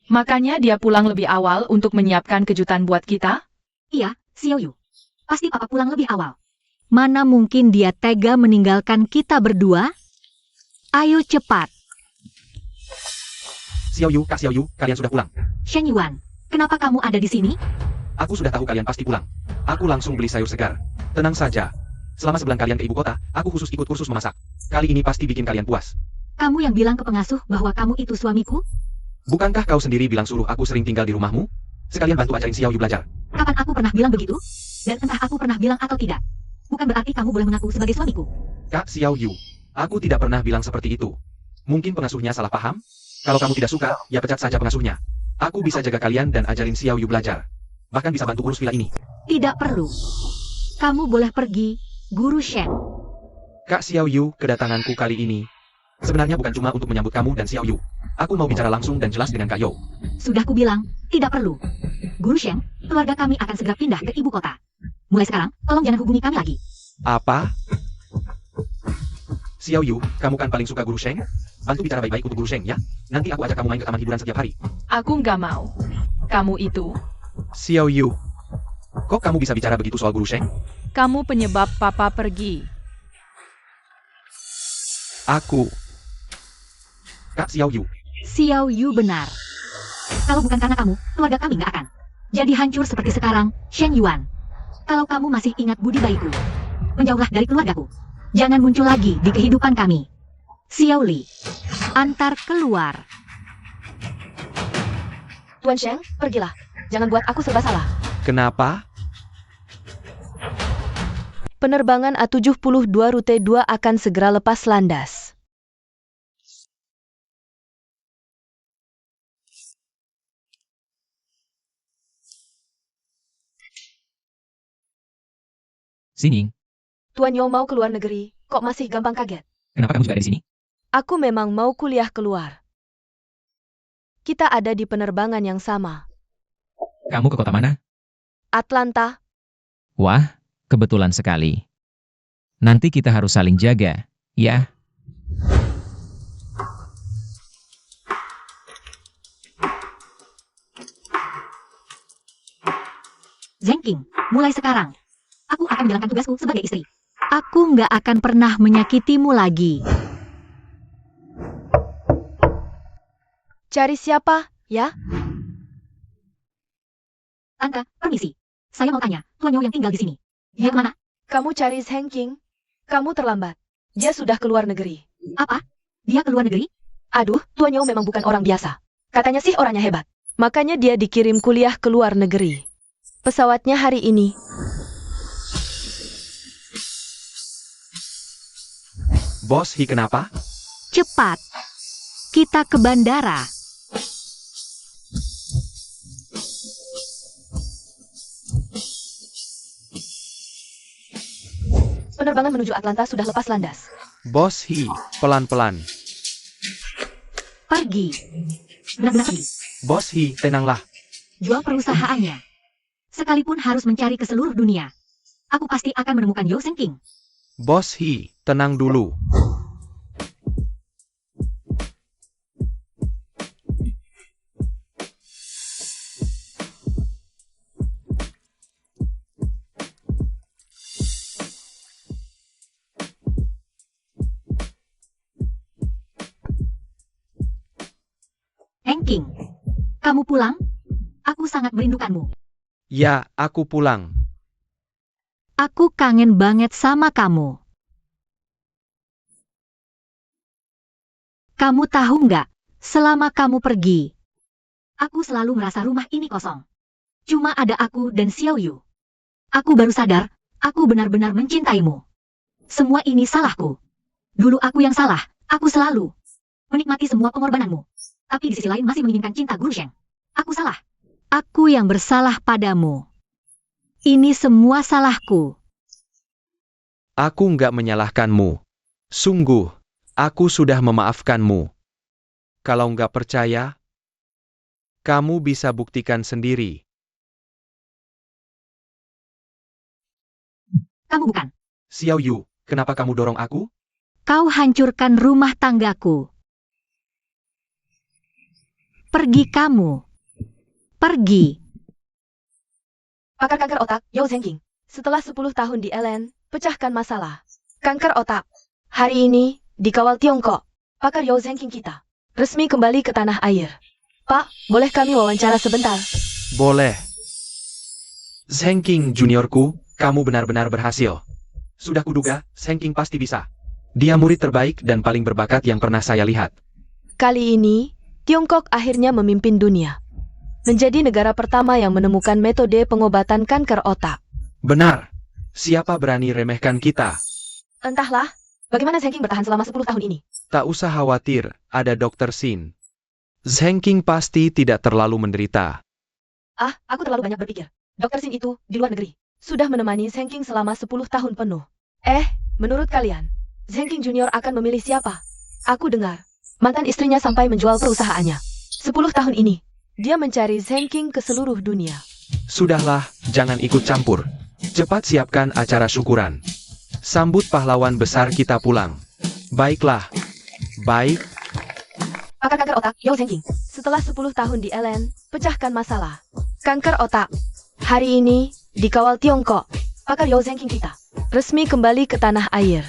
Makanya dia pulang lebih awal untuk menyiapkan kejutan buat kita? iya, Xiaoyu. Pasti papa pulang lebih awal. Mana mungkin dia tega meninggalkan kita berdua? Ayo cepat, Xiaoyu, Kak Xiaoyu, kalian sudah pulang. Shen Yuan. Kenapa kamu ada di sini? Aku sudah tahu kalian pasti pulang. Aku langsung beli sayur segar. Tenang saja. Selama sebulan kalian ke ibu kota, aku khusus ikut kursus memasak. Kali ini pasti bikin kalian puas. Kamu yang bilang ke pengasuh bahwa kamu itu suamiku? Bukankah kau sendiri bilang suruh aku sering tinggal di rumahmu? Sekalian bantu ajarin Xiaoyu belajar. Kapan aku pernah bilang begitu? Dan entah aku pernah bilang atau tidak. Bukan berarti kamu boleh mengaku sebagai suamiku. Kak Xiaoyu, aku tidak pernah bilang seperti itu. Mungkin pengasuhnya salah paham? Kalau kamu tidak suka, ya pecat saja pengasuhnya. Aku bisa jaga kalian dan ajarin Xiaoyu belajar. Bahkan bisa bantu urus villa ini. Tidak perlu. Kamu boleh pergi, Guru Shen. Kak Xiaoyu, kedatanganku kali ini sebenarnya bukan cuma untuk menyambut kamu dan Xiaoyu. Aku mau bicara langsung dan jelas dengan Kak Yo. Sudah kubilang, tidak perlu. Guru Shen, keluarga kami akan segera pindah ke ibu kota. Mulai sekarang, tolong jangan hubungi kami lagi. Apa? Xiaoyu, kamu kan paling suka Guru Sheng? Bantu bicara baik-baik untuk Guru Sheng ya. Nanti aku ajak kamu main ke taman hiburan setiap hari. Aku nggak mau. Kamu itu, Xiaoyu, kok kamu bisa bicara begitu soal Guru Sheng? kamu penyebab papa pergi. Aku. Kak Xiaoyu, Xiao Yu benar. Kalau bukan karena kamu, keluarga kami nggak akan jadi hancur seperti sekarang, Shen Yuan. Kalau kamu masih ingat budi baikku, menjauhlah dari keluargaku. Jangan muncul lagi di kehidupan kami. Xiao Li, antar keluar. Tuan Sheng, pergilah. Jangan buat aku serba salah. kenapa? Penerbangan A72 rute 2 akan segera lepas landas. Sining. Tuan Yo mau keluar negeri, kok masih gampang kaget? Kenapa kamu juga ada di sini? Aku memang mau kuliah keluar. Kita ada di penerbangan yang sama. Kamu ke kota mana? Atlanta. Wah, kebetulan sekali. Nanti kita harus saling jaga, ya? Zheng Qing, mulai sekarang, aku akan menjalankan tugasku sebagai istri. Aku nggak akan pernah menyakitimu lagi. Cari siapa, ya? Tante, permisi. Saya mau tanya, Tuan Yo yang tinggal di sini. Dia kemana? Kamu cari Zheng Qing. Kamu terlambat. Dia sudah keluar negeri. Apa? Dia keluar negeri? Aduh, Tuan Yo memang bukan orang biasa. Katanya sih orangnya hebat. Makanya dia dikirim kuliah ke luar negeri. Pesawatnya hari ini. Bos Hi kenapa? Cepat. Kita ke bandara. Penerbangan menuju Atlanta sudah lepas landas. Bos Hi, pelan-pelan. Pergi. Benar-benar pergi. Bos Hi, tenanglah. Jual perusahaannya. Sekalipun harus mencari ke seluruh dunia. Aku pasti akan menemukan Yo Zheng Qing. Bos Hi, tenang dulu. King, kamu pulang? Aku sangat merindukanmu. Ya, aku pulang. Aku kangen banget sama kamu. Kamu tahu nggak, selama kamu pergi, aku selalu merasa rumah ini kosong. Cuma ada aku dan Xiao Yu. Aku baru sadar, aku benar-benar mencintaimu. Semua ini salahku. Dulu aku yang salah, aku selalu menikmati semua pengorbananmu. Tapi di sisi lain masih menginginkan cinta Guru Sheng. Aku salah. Aku yang bersalah padamu. Ini semua salahku. Aku nggak menyalahkanmu. Sungguh, aku sudah memaafkanmu. Kalau nggak percaya, kamu bisa buktikan sendiri. Kamu bukan. Xiao Yu, kenapa kamu dorong aku? Kau hancurkan rumah tanggaku. Pergi kamu. Pergi. Pakar kanker otak, Yao Zhenking. Setelah 10 tahun di LN, pecahkan masalah. Kanker otak. Hari ini, dikawal Tiongkok. Pakar Yao Zhenking kita. Resmi kembali ke tanah air. Pak, boleh kami wawancara sebentar? Boleh. Zheng King juniorku, kamu benar-benar berhasil. Sudah kuduga, Zheng King pasti bisa. Dia murid terbaik dan paling berbakat yang pernah saya lihat. Kali ini, Tiongkok akhirnya memimpin dunia. Menjadi negara pertama yang menemukan metode pengobatan kanker otak. Benar. Siapa berani remehkan kita? Entahlah, bagaimana Zheng King bertahan selama 10 tahun ini? Tak usah khawatir, ada Dr. Xin. Zheng King pasti tidak terlalu menderita. Ah, aku terlalu banyak berpikir. Dr. Xin itu, di luar negeri, sudah menemani Zheng King selama 10 tahun penuh. Menurut kalian, Zheng King Junior akan memilih siapa? Aku dengar, mantan istrinya sampai menjual perusahaannya. 10 tahun ini, dia mencari Zheng King ke seluruh dunia. Sudahlah, jangan ikut campur. Cepat siapkan acara syukuran. Sambut pahlawan besar kita pulang. Baiklah. Baik. Pakar kanker otak, Yao Zhenking. Setelah 10 tahun di LN, pecahkan masalah. Kanker otak. Hari ini, dikawal Tiongkok. Pakar Yao Zhenking kita. Resmi kembali ke tanah air.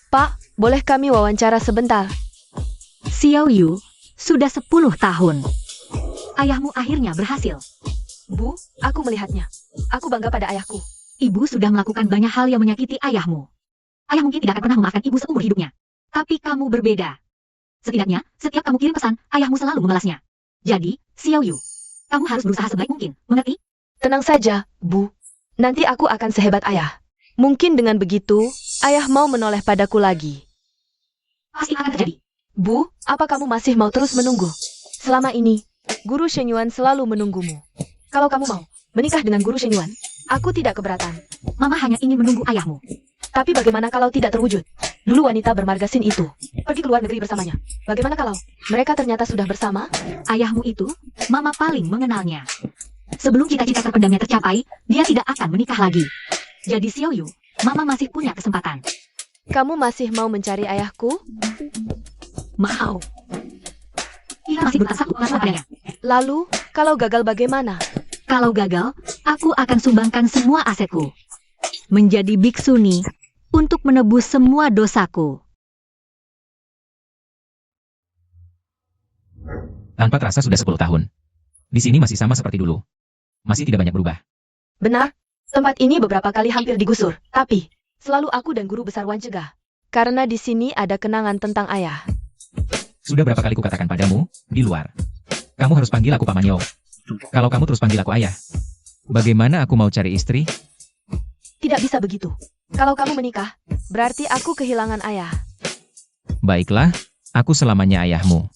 Pak, boleh kami wawancara sebentar? Xiao Yu, sudah 10 tahun. Ayahmu akhirnya berhasil. Bu, aku melihatnya. Aku bangga pada ayahku. Ibu sudah melakukan banyak hal yang menyakiti ayahmu. Ayah mungkin tidak akan pernah memaafkan ibu seumur hidupnya. Tapi kamu berbeda. Setidaknya, setiap kamu kirim pesan, ayahmu selalu membalasnya. Jadi, Xiao Yu, kamu harus berusaha sebaik mungkin, mengerti? Tenang saja, Bu. Nanti aku akan sehebat ayah. Mungkin dengan begitu, ayah mau menoleh padaku lagi. Pasti akan terjadi. Bu, apa kamu masih mau terus menunggu? Selama ini, Guru Shen Yuan selalu menunggumu. Kalau kamu mau menikah dengan Guru Shen Yuan, aku tidak keberatan. Mama hanya ingin menunggu ayahmu. Tapi bagaimana kalau tidak terwujud? Dulu wanita bermarga Sin itu pergi ke luar negeri bersamanya. Bagaimana kalau mereka ternyata sudah bersama? Ayahmu itu, Mama paling mengenalnya. Sebelum cita-cita terpendamnya tercapai, dia tidak akan menikah lagi. Jadi Xiao Yu, Mama masih punya kesempatan. Kamu masih mau mencari ayahku? Mau. Kita masih berutang satu plasma padanya. Lalu, kalau gagal bagaimana? Kalau gagal, aku akan sumbangkan semua asetku. Menjadi biksuni, untuk menebus semua dosaku. Tanpa terasa sudah 10 tahun. Di sini masih sama seperti dulu. Masih tidak banyak berubah. Benar, tempat ini beberapa kali hampir digusur. Tapi, selalu aku dan guru besar Wan cegah. Karena di sini ada kenangan tentang ayah. Sudah berapa kali kukatakan padamu, di luar. Kamu harus panggil aku Paman Yo. Kalau kamu terus panggil aku ayah. Bagaimana aku mau cari istri? Tidak bisa begitu. Kalau kamu menikah, berarti aku kehilangan ayah. Baiklah, aku selamanya ayahmu.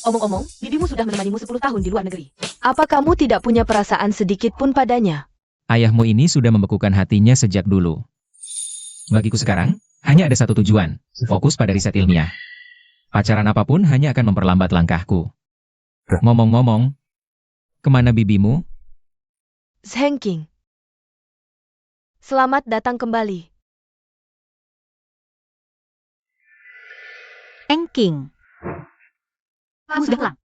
Omong-omong, bibimu sudah menemanimu 10 tahun di luar negeri. Apa kamu tidak punya perasaan sedikit pun padanya? Ayahmu ini sudah membekukan hatinya sejak dulu. Bagiku sekarang, hanya ada satu tujuan, fokus pada riset ilmiah. Pacaran apapun hanya akan memperlambat langkahku. Ngomong-ngomong, kemana bibimu? Zheng King. Selamat datang kembali. King. Kamu sudah pulang.